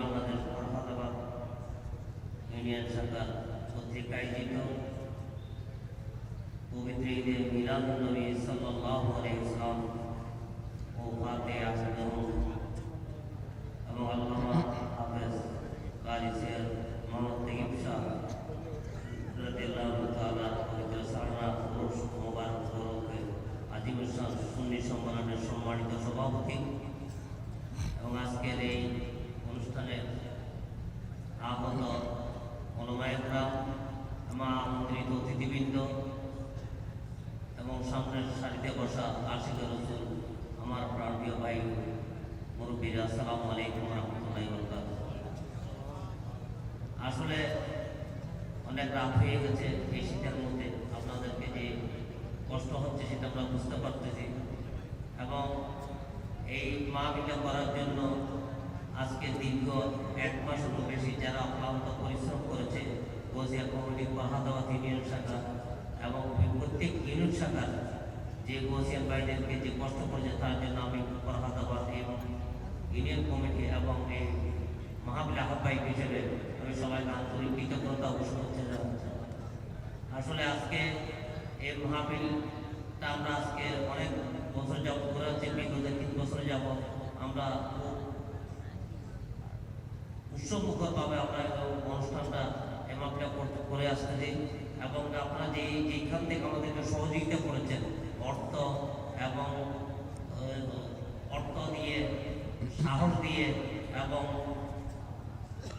বাংলাদেশ ফরহাদাবাদ ইউনিয়ন শাখা কর্তৃক আয়োজিত পবিত্র ঈদে মিলাদুন নবী সাল্লাল্লাহু আলাইহি ওয়াসাল্লাম ও ফাতিহা গ্রহণ এবং আল্লামা হাফেজ কারি সৈয়দ মোহাম্মদ তৈয়ব শাহ রাদিয়াল্লাহু তাআলা পবিত্র সারনা পুরুষ মোবারক তরফে আজিমুল শাহ সুন্নি সম্মেলনের সম্মানিত সভাপতি এবং আজকের এই অনুষ্ঠানের আগত ওলামায়ে-কেরাম, আমার আমন্ত্রিত অতিথিবৃন্দ এবং সামনের সারিতে বসা আশিক রাসূল, আমার প্রাণপ্রিয় ভাই মুরব্বীরা, আসসালামু আলাইকুম ওয়া রাহমাতুল্লাহি ওয়া বারাকাতুহু। আসলে অনেক রাত হয়ে গেছে এই শীতের মধ্যে, আপনাদেরকে যে কষ্ট হচ্ছে সেটা আমরা বুঝতে পারতেছি এবং এই মাহফিলটা করার জন্য আজকে দীর্ঘ 1 মাসেরও বেশি যারা অক্লান্ত পরিশ্রম করেছে গোজিয়া কমিটি ফরহাদাবাদ ইউনিয়ন শাখা এবং প্রত্যেক ইউনিয়ন শাখার যে গোজিয়ার বাইদেরকে যে কষ্ট করেছে তার জন্য আমি ফরহাদাবাদ এবং ইউনিয়ন কমিটি এবং এই মাহফিল আহ্বায়ক হিসেবে আমি সবাইকে আন্তরিক কৃতজ্ঞতা ঘোষণা করতে যাচ্ছি। আসলে আজকে এই মাহফিলটা আমরা আজকে অনেক বছর যাবত করে হচ্ছে, বিগত 3 বছর যাবত আমরা উৎসবমুখরভাবে আমরা অনুষ্ঠানটা এমাপটা করে আসতেছি এবং আপনারা যেইখান থেকে আমাদেরকে সহযোগিতা করেছেন অর্থ এবং অর্থ দিয়ে, সাহস দিয়ে এবং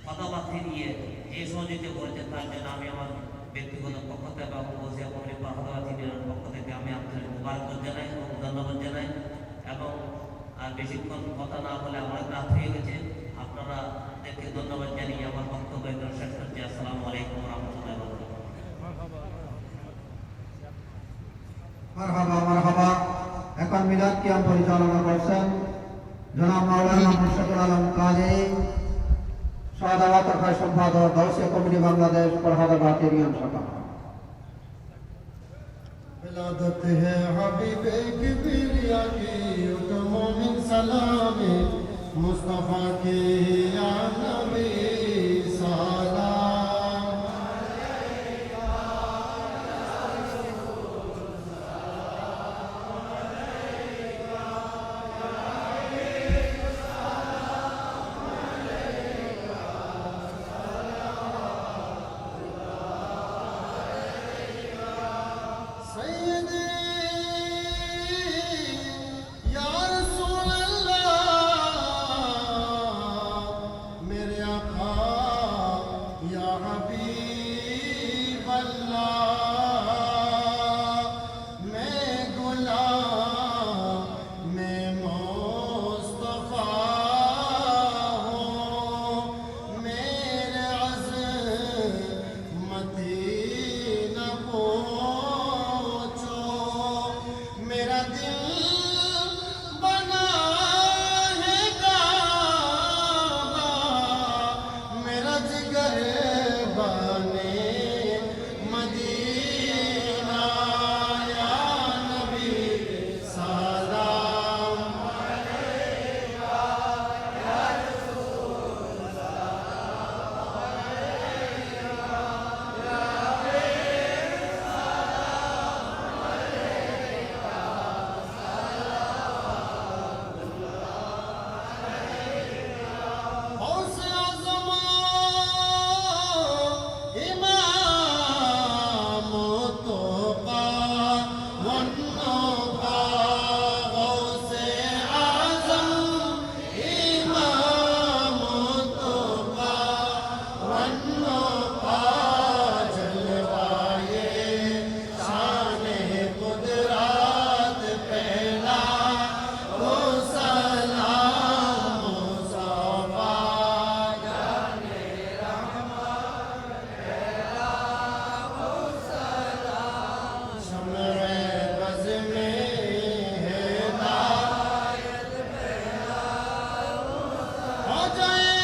কথাবার্তা দিয়ে যে সহযোগিতা করেছেন তার জন্য আমি আমার ব্যক্তিগত পক্ষ থেকে এবং গোজিয়া কমিটি ফরহাদাবাদ ইউনিয়নের পক্ষ থেকে আমি আপনাদের মুবারকবাদ জানাই এবং ধন্যবাদ জানাই। এবং আর বেশিক্ষণ কথা না বলে আমার রাত হয়ে গেছে, আপনারা দেখে ধন্যবাদ জানিয়ে আমার বক্তব্য এখানে শেষ করছি। আসসালামু আলাইকুম ওয়া রাহমাতুল্লাহি ওয়া বারাকাতুহু। মারহাবা মারহাবা। এখন মিলাদ কিয়াম পরিচালনা করছেন জনাব মাওলানা মুশতাকুর আলম কাজী সাদাওয়াত খায় সম্পাদক গাউসিয়া কমিটি বাংলাদেশ ফরহাদাবাদ ইউনিয়ন শাখা। विलादत है हबीबे किबरिया की तो मोमिन सलामे मुस्तफा के या नबी सलाम सैयदी या रसूल अल्लाह मेरे आका या हबीब अल्लाह मैं गुलाम मैं मुस्तफा हूँ मेरे अज़मती न पूछो मेरा दिल बना है काबा मेरा जिगर बने मदीना या नबी सलाम गौसे आज़म इमाम तोक़ा वन्नोक़ा गौसे आज़म इमाम तोक़ा वन्नोक़ा जलवाए शाने कुदरत पहला वो सलाम मुस्तफा शम्र-ए बज़ में हिदायत हो जाए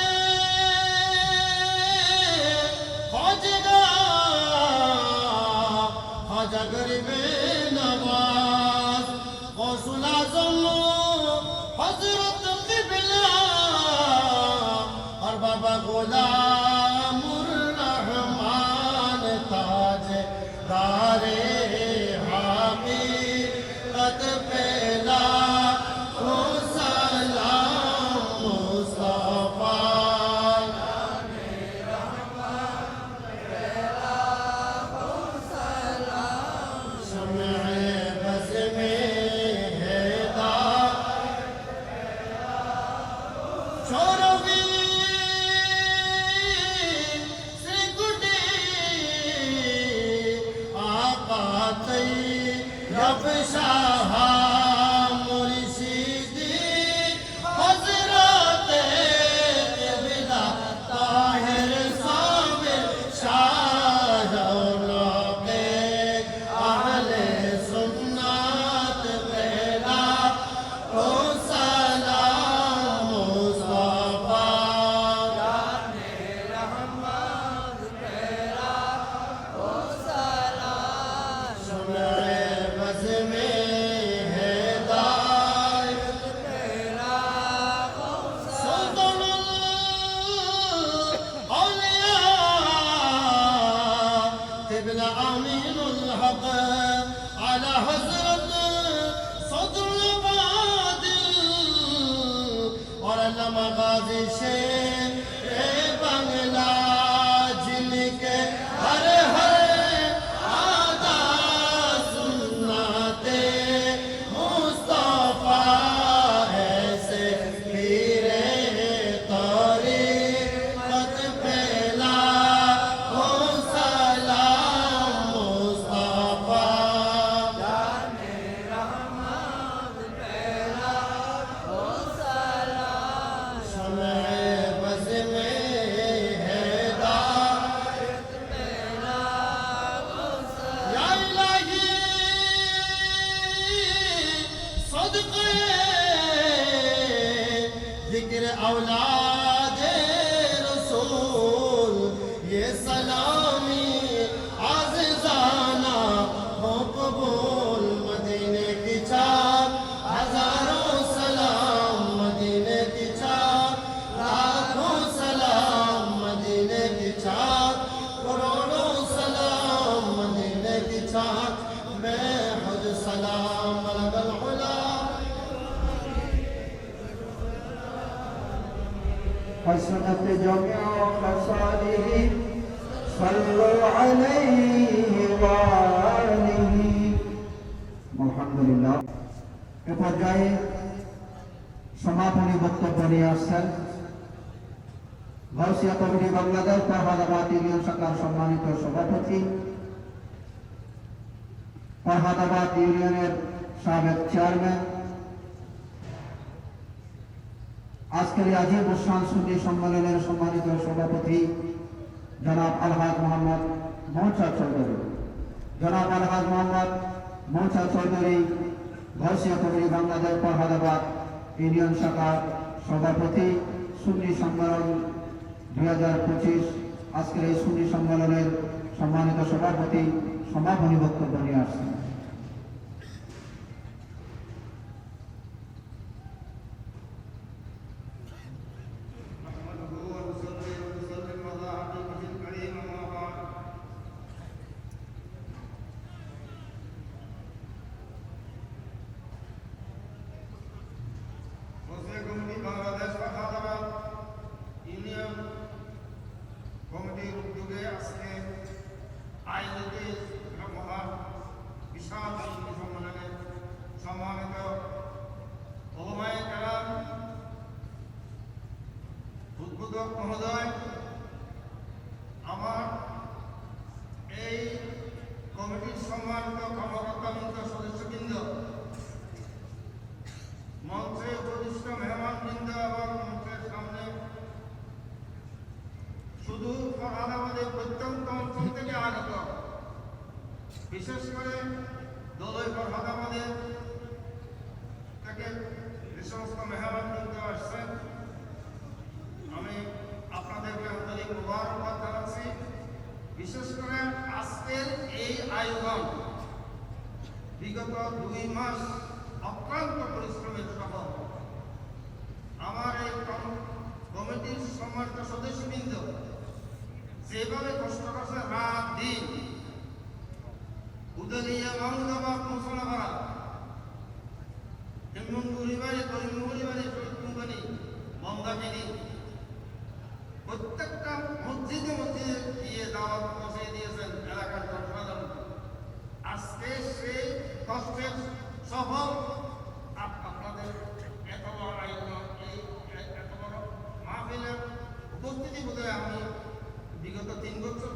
ख्वाजा ख्वाजा गरीबे नवाज गौसुल आज़म हज़रत क़िबला और बाबा गुलामुर रहमान ताज दारे हक़ीक़त पहला ओ सलाम मुस्तफा शम्र-ए बज़ में हिदायत छोरोगी से गुडी आका तैयब शाह मुर्शिदी हज़रत क़िबला ताहिर साबिर शाह नबी अहले सुन्नत पहला ओ सलाम मुस्तफा शम्र-ए बज़ में हिदायत सुल्तानुल औलिया क़िबला अमीनुल हक़ आला हज़रत सदरुल बादिल और अल्लामा गाज़ी शेर बांग्ला जिनके हर आदा सुन्नते मुस्तफा ऐसे पीरे तरीक़त पहला ओ सलाम मुस्तफा शम्र-ए बज़ औलाद रसूल ये सलामी आज़िज़ाना हो कबूल मदीने की चाक हजारों सलाम मदीने की चाक लाखों सलाम मदीने की चाक करोड़ों सलाम मदीने की चाक मैं खुद सलाम अलगल उला حسنت جميع خصاله صلوا عليه وآله আলহামদুলিল্লাহ। এ পর্যায়ে সমাপনী বক্তব্য নিয়ে আসছেন গাউসিয়া কমিটি বাংলাদেশ ফরহাদাবাদ ইউনিয়ন শাখার সম্মানিত সভাপতি, ফরহাদাবাদ ইউনিয়নের সাবেক চেয়ারম্যান, আজকের এই আজিব উসমান সুন্নি সম্মেলনের সম্মানিত সভাপতি জনাব আলহাজ মোহাম্মদ মৌচাক চৌধুরী, জনাব আলহাজ মোহাম্মদ মৌচাক চৌধুরী গাউসিয়া কমিটি বাংলাদেশ ফরহাদাবাদ ইউনিয়ন শাখার সভাপতি, সুন্নি সম্মেলন 2025 আজকের এই সুন্নি সম্মেলনের সম্মানিত সভাপতি সমাপনী বক্তব্য নিয়ে আসছেন। বাংলাদেশ ফরহাদাবাদ ইউনিয়ন কমিটির উদ্যোগে আজকে আয়োজিত মহান বিশাল সম্মেলনে সম্মানিত ওলামায়ে কেরাম, উদ্বোধক মহোদয়, আমার এই কমিটির সম্মানিত কর্মকর্তাবৃন্দ, সদস্যবৃন্দ, মঞ্চে উপবিষ্ট মেহমানবৃন্দ এবং মঞ্চের সামনে শুধু ফরহাদাবাদের প্রত্যন্ত অঞ্চল থেকে আগত, বিশেষ করে দোলই ফরহাদাবাদের থেকে যে সমস্ত মেহমানবৃন্দ আসছেন, আমি আপনাদেরকে আন্তরিক মুবারকবাদ জানাচ্ছি। বিশেষ করে আজকের এই আয়োজন বিগত 2 মাস অক্লান্ত পরিশ্রমের সফল। আমার এই কমিটির সম্মানিত সদস্যবৃন্দ যেভাবে কষ্ট করছে, রাত দিন উদলিয়া মামুদাবাদ মুসলাপাড়া হেমনগুড়ি বাড়ি করিমগুড়ি বাড়ি শহীদ কোম্পানি বন্দাকিনি প্রত্যেকটা মসজিদে মসজিদে গিয়ে দাওয়াত পৌঁছে দিয়েছেন এলাকার জনসাধারণ। আজকে সেই কষ্টের সফল আপনাদের এত বড় আয়োজন, এই এত বড় মাহফিলের উপস্থিতি বোধহয় আমি বিগত 3 বছর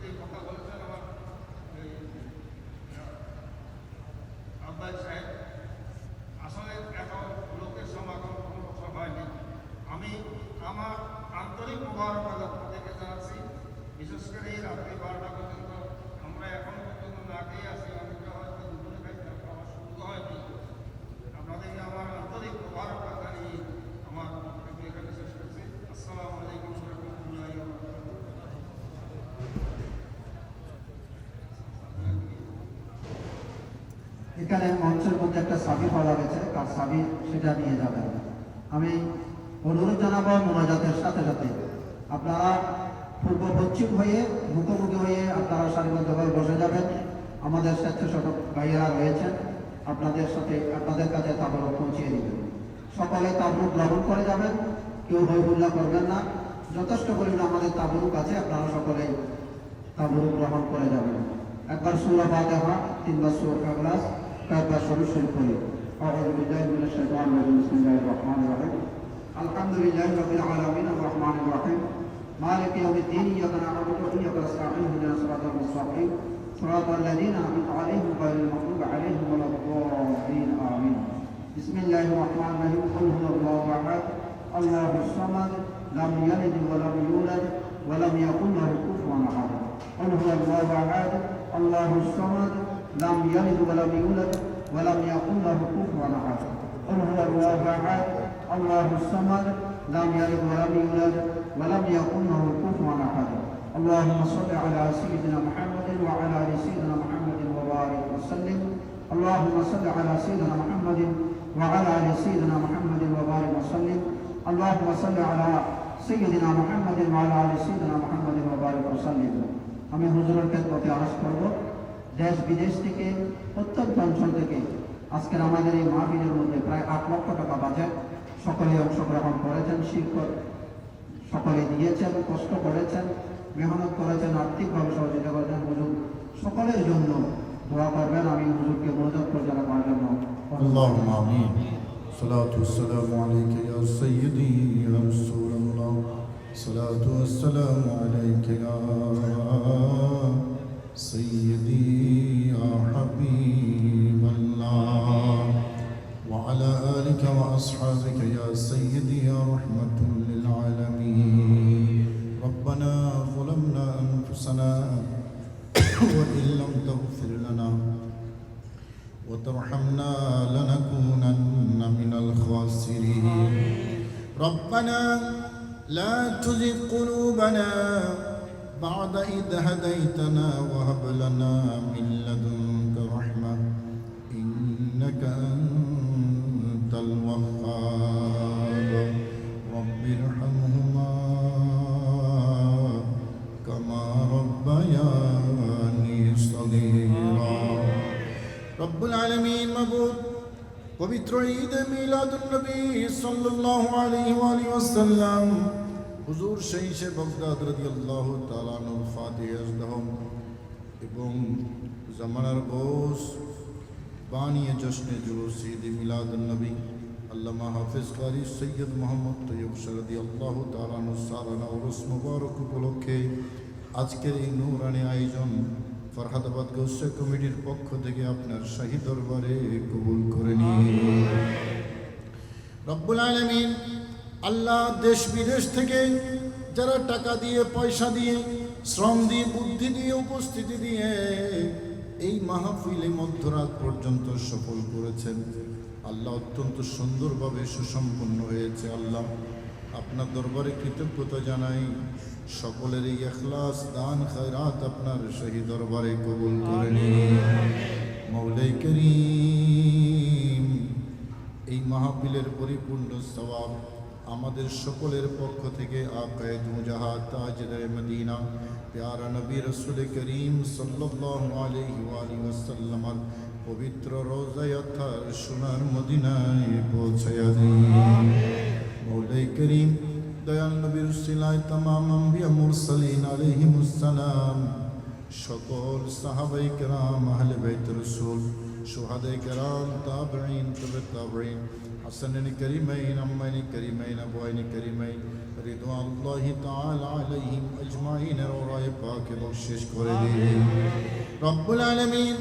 এই কথা বলেছেন আমার আব্বাস সাহেব। আসলে এত লোকের সমাগম কোনো বছর হয়নি। আমি আমার আন্তরিক মুবারকবাদ আপনাদেরকে জানাচ্ছি। বিশেষ করে এই রাত্রি 12টা পর্যন্ত আমরা এখনো পর্যন্ত না খেয়ে আসি, অনেকটা হয়তো দুপুরে খাইতে খাওয়া শুরু হয়নি। আপনাদেরকে আমার আন্তরিক মুবারকবাদ জানিয়ে আমার বক্তব্য এখানে শেষ করছি। আসসালামু আলাইকুম ওয়া রাহমাতুল্লাহি ওয়া বারাকাতুহু। এখানে মঞ্চের মধ্যে একটা সাবি পাওয়া গেছে, তার সাবি সেটা নিয়ে যাবেন। আমি অনুরোধ জানাবো মোনাজাতের সাথে সাথে আপনারা পূর্ব পশ্চিম হয়ে মুখোমুখি হয়ে আপনারা সারিবদ্ধভাবে বসে যাবেন। আমাদের স্বেচ্ছাসেবক ভাইয়েরা রয়েছেন, আপনাদের সাথে আপনাদের কাছে তাবরুক পৌঁছিয়ে দিবেন। সকলে তাবরুক গ্রহণ করে যাবেন, কেউ হইহুল্লাহ করবেন না। যথেষ্ট পরিমাণে আমাদের তাবরুক আছে, আপনারা সকলে তাবরুক গ্রহণ করে যাবেন। একবার সূরা ফাতিহা, 3 বার সূরা ইখলাস, কয়েকবার শরীফ শরীফ পড়ি। আউযু বিল্লাহি মিনাশ শাইতানির রাজিম। বিসমিল্লাহির রহমানির রহিম। আলহামদুলিল্লাহি রাব্বিল আলামিন আর রহমানির রহিম মালিকি ইয়াউমিদ্দিন। ইyyaka na'budu ওয়া iyyaka নাস্তাঈন ইহদিনাস সিরাতাল মুস্তাকিম সিরাতাল লাযীনা আন'আমতা আলাইহিম গায়রিল মাগদুবি আলাইহিম ওয়ালাদ-দাল্লিন। আমিন। বিসমিল্লাহির রহমানির রহিম। কুল হুয়াল্লাহু আহাদ আল্লাহুস সামাদ লাম ইয়ালিদ ওয়া লাম ইউলাদ ওয়া লাম ইয়াকুল লাহু কুফুওয়ান আহাদ। কুল হুয়াল্লাহু আহাদ আল্লাহুস সামাদ লাম ইয়ালিদ ওয়া লাম ইউলাদ ওয়া লাম ইয়াকুল লাহু কুফুওয়ান আহাদ। قل هو الله احد الله الصمد لم يلد ولم يولد ولم يكن له كفوا أحد. اللهم صل على سيدنا محمد وعلى آل سيدنا محمد وبارك وسلم. اللهم صل على سيدنا محمد وعلى آل سيدنا محمد وبارك وسلم. اللهم صل على سيدنا محمد وعلى آل سيدنا محمد وبارك وسلم. আমি হুজুরের খেদমতে আরজ করব, দেশ বিদেশ থেকে প্রত্যন্ত অঞ্চল থেকে আজকের আমাদের এই মাহফিলের মধ্যে প্রায় 8 লক্ষ টাকা বাজেট সকলে অংশগ্রহণ করেছেন, শিক্ষক সকলে দিয়েছেন, কষ্ট করেছেন, মেহনত করেছেন, আর্থিকভাবে সহযোগিতা করেছেন। হুজুর সকলের জন্য দোয়া করবেন। আমি হুজুরকে মনোযোগ পরিচালনা করার জন্য اللهم آمين. صلاة والسلام عليك يا سيدي يا رسول الله. صلاة والسلام عليك يا سيدي يا حبيب الله وعلى آلك وأصحابك يا سيدي يا رحمة للعالمين. ربنا ظلمنا أنفسنا وإن لم تغفر لنا وترحمنا لنكونن من الخاسرين. ربنا لا تزغ قلوبنا بعد إذ هديتنا وهب لنا من لدنك رحمة إنك أنت الوهاب. رب ارحمهما كما ربياني صغيرا. রব্বুল আলামিন মাবুদ, পবিত্র ঈদ মিলাদুন নবী সাল্লাল্লাহু আলাইহি ওয়া আলিহি ওয়াসাল্লাম হুজুর শাইখে বাগদাদ রাদিয়াল্লাহু তাআলা আনহুর ফাতিহা আজদহম এবং জামানার গোস বানিয়ে জশ্নে জুলুস ঈদ মিলাদুন নবী আল্লামা হাফেজ কারি সৈয়দ মোহাম্মদ তৈয়ব রাদিয়াল্লাহু তাআলা আনহু সালানা উরুস মুবারক উপলক্ষে আজকের এই নূরানি আয়োজন ফরহাদাবাদ গৌসে কমিটির পক্ষ থেকে আপনার শাহী দরবারে কবুল করে নিন। রব্বুল আলামিন আল্লাহ, দেশ বিদেশ থেকে যারা টাকা দিয়ে, পয়সা দিয়ে, শ্রম দিয়ে, বুদ্ধি দিয়ে, উপস্থিতি দিয়ে এই মাহফিলে মধ্যরাত পর্যন্ত সফল করেছেন, আল্লাহ অত্যন্ত সুন্দরভাবে সুসম্পন্ন হয়েছে। আল্লাহ, আপনার দরবারে কৃতজ্ঞতা জানাই। সকলের এই ইখলাস, দান, খয়রাত আপনার শাহী দরবারে কবুল করে নিন। মওলাই করিম, এই মাহফিলের পরিপূর্ণ সওয়াব আমাদের সকলের পক্ষ থেকে আকায়ে দুজাহাদ তাজদারে মদিনা প্যারা নবী রাসূল করিম সাল্লাল্লাহু আলাইহি ওয়া আলিহি ওয়াসাল্লামের পবিত্র রওজায়ে আতহার সোনার মদিনায় পৌঁছায়া দিন। মওলাই করিম, দয়াল নবীর উসিলায় তামাম আম্বিয়া মুরসালিন আলাইহিমুস সালাম, সকল সাহাবায়ে কেরাম, আহলে বাইত রাসূল, শুহাদায়ে কেরাম, তাবিঈন, তাবে তাবিঈন, হাসানাইন কারিমাইন, আম্মাইন কারিমাইন, আবওয়াইন কারিমাইন, রিদওয়ানুল্লাহি তাআলা আলাইহিম আজমাইন রওরায়ে পাকে বখশিশ করে দিন। রব্বুল আলামিন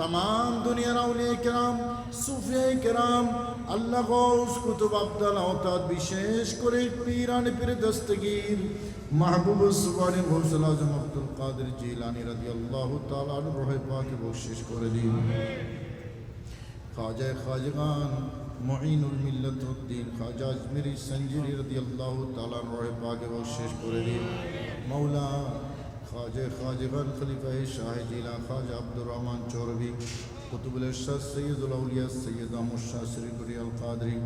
तमाम दुनिया औलिया किराम, सूफिया किराम, अल्लाह गौस कुतुब अब्दल औताद विशेष करे पीरान पीर दस्तगीर महबूब सुबानी गौसल आजम अब्दुल कादिर जिलानी रदियल्लाहु ताला अन्हु रूह पाक बख्शिश करे दिन। ख्वाजा ख्वाजगान मुईनुल मिल्लतुद्दीन ख्वाजा अजमेरी संजीरी रदियल्लाहु ताला अन्हु रूह पाक बख्शिश करे दिन। मौला ख्वाजा ख्वाजगान खलीफा शाह जिला ख्वाजा अब्दुर रहमान चौरवी कुतुबुल इरशाद सैयदुल औलिया सैयद अहमद शाह शरीफुरी अल कादरी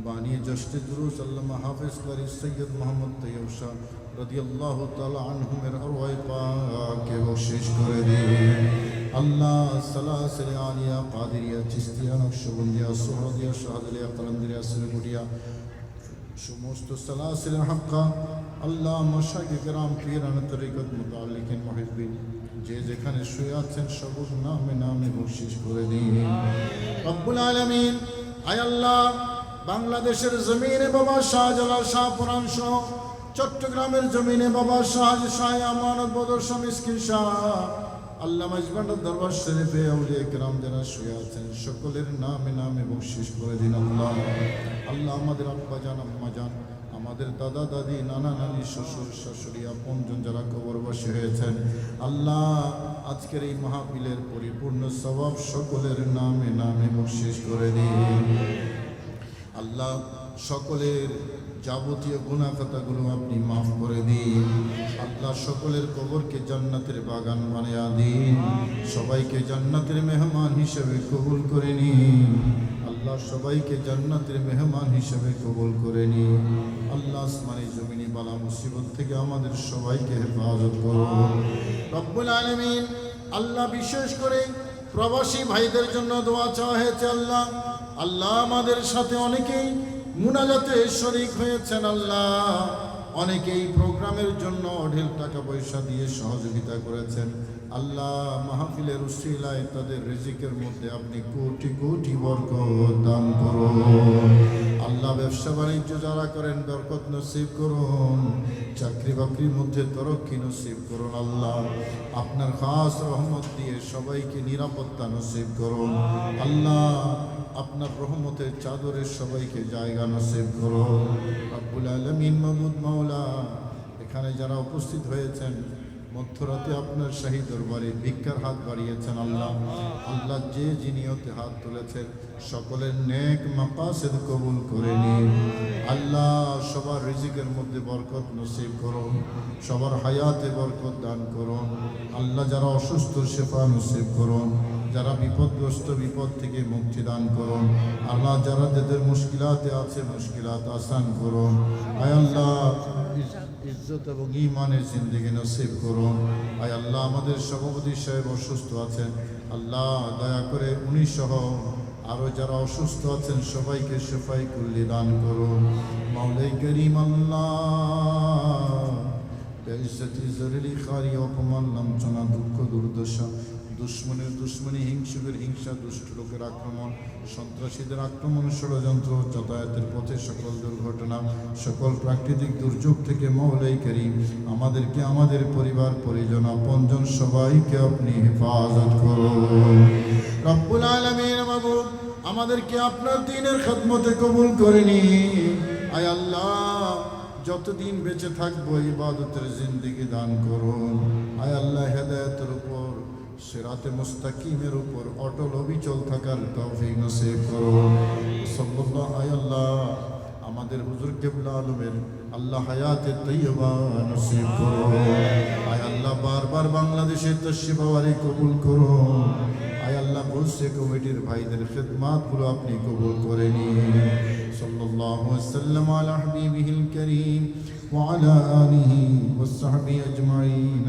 बानी जश्न दुरूस अल्लामा हाफिज कारी सैयद मोहम्मद तैयब शाह रदियल्लाहु ताला अन्हु मेरे अरवाह पाक के बख्शिश करे दे। अल्लाह सलासिल आलिया कादरिया चिश्तिया नक्शबंदिया सुहदिया शाहदिया कलंदरिया सिरगुटिया সমস্ত সালাসিল হক্কা আল্লাহ মাশাইখ কিরাম পীরান তরিকত মুতাল্লিকিন মুহিব্বিন যে যেখানে শুয়ে আছেন সবুজ নামে নামে বখশিশ করে দিন। রব্বুল আলামিন, আয় আল্লাহ, বাংলাদেশের জমিনে বাবা শাহজালাল শাহ পুরান সহ চট্টগ্রামের জমিনে বাবা শাহ আমানত বদর শাহ মিসকিন শাহ আল্লাহ মাজবান্ডার দরবার শরীফে আউলিয়া কিরাম যারা শুয়ে আছেন সকলের নামে নামে বখশিশ করে দিন। আল্লাহ আল্লাহ আমাদের আব্বা জান, আম্মা জান, আমাদের দাদা দাদি, নানা নানি, শ্বশুর শাশুড়ি, আপনজন যারা কবরবাসী হয়েছেন, আল্লাহ আজকের এই মাহফিলের পরিপূর্ণ সওয়াব সকলের নামে নামে বখশিশ করে দিন। আল্লাহ সকলের যাবতীয় গুনাহ খাতাগুলো আপনি মাফ করে দিন। আল্লাহ সকলের কবরকে জান্নাতের বাগান বানিয়ে দিন। সবাইকে জান্নাতের মেহমান হিসেবে কবুল করে নিন। আল্লাহ সবাইকে জান্নাতের মেহমান হিসেবে কবুল করে নিন। আল্লাহ আসমানি জমিনি বালা মুসিবত থেকে আমাদের সবাইকে হেফাজত করুন রব্বুল আলামিন। আল্লাহ বিশেষ করে প্রবাসী ভাইদের জন্য দোয়া চাওয়া হয়েছে। আল্লাহ আমাদের সাথে অনেকেই মুনাজাতে শরীক হয়েছেন। আল্লাহ অনেকেই প্রোগ্রামের জন্য অঢেল টাকা পয়সা দিয়ে সহযোগিতা করেছেন। আল্লাহ মাহফিলের উসিলায় তাদের রিজিকের মধ্যে আপনি কোটি কোটি বরকত দান করুন। আল্লাহ ব্যবসা বাণিজ্য যারা করেন বরকত নসিব করুন। চাকরি বাকরির মধ্যে তরক্কি নসিব করুন। আল্লাহ আপনার খাস রহমত দিয়ে সবাইকে নিরাপত্তা নসিব করুন। আল্লাহ আপনার রহমতের চাদরে সবাইকে জায়গা নসিব করুন রব্বুল আলামিন। মাবুদ মাওলা, এখানে যারা উপস্থিত হয়েছেন মধ্যরাতে আপনার শাহী দরবারে ভিক্ষার হাত বাড়িয়েছেন। আল্লাহ যে যিনিয়তে হাত তুলেছেন সকলের নেক মাকাসিদ কবুল করে নিন। আল্লাহ সবার রিজিকের মধ্যে বরকত নসিব করুন। সবার হায়াতে বরকত দান করুন। আল্লাহ যারা অসুস্থ শেফা নসিব করুন। যারা বিপদগ্রস্ত বিপদ থেকে মুক্তি দান করুন। আল্লাহ যারা যাদের মুশকিলাতে আছে মুশকিলাত আসান করুন। আয় আল্লাহ ইজ্জত এবং ঈমানের জিন্দেগি নসিব করুন। আয় আল্লাহ আমাদের সভাপতি সাহেব অসুস্থ আছেন। আল্লাহ দয়া করে উনি সহ আরো যারা অসুস্থ আছেন সবাইকে শিফায়ে কুল্লি দান করুন। মাওলাই করিম আল্লাহ বেইজ্জতি জলিলি খারি অপমান লাঞ্ছনা দুঃখ দুর্দশা দুশ্মনের দুশ্মনী হিংসুকের হিংসা দুষ্ট লোকের আক্রমণ সন্ত্রাসীদের আক্রমণ ষড়যন্ত্র যাতায়াতের পথে সকল দুর্ঘটনা সকল প্রাকৃতিক দুর্যোগ থেকে মাওলাই করিম আমাদেরকে আমাদের পরিবার পরিজন আপনজন সবাইকে আপনি হেফাজত করুন রব্বুল আলামিন। মাবুদ আমাদেরকে আপনার দ্বীনের খিদমতে কবুল করে নিন। আয় আল্লাহ যতদিন বেঁচে থাকবো ইবাদতের জিন্দেগি দান করুন। আয় আল্লাহ হেদায়েতের উপর সিরাতে মুস্তাকিমের উপর অটল অবিচল থাকার তৌফিক নসিব করুন। সাল্লাল্লাহু আয় আল্লাহ আমাদের হুজুর কিবলা আলমের আল্লাহ হায়াতে তৈয়বা নসিব করুন। আয় আল্লাহ বারবার বাংলাদেশের তশরিফ আওয়ারি কবুল করুন। আয় আল্লাহ বলছে কমিটির ভাইদের খিদমাতগুলো আপনি কবুল করে নিন। সাল্লাল্লাহু আলাইহি ওয়াসাল্লাম আলা হাবিবিহিল কারীম ওয়া আলা আলিহি ওয়া সাহবিহি আজমাইন।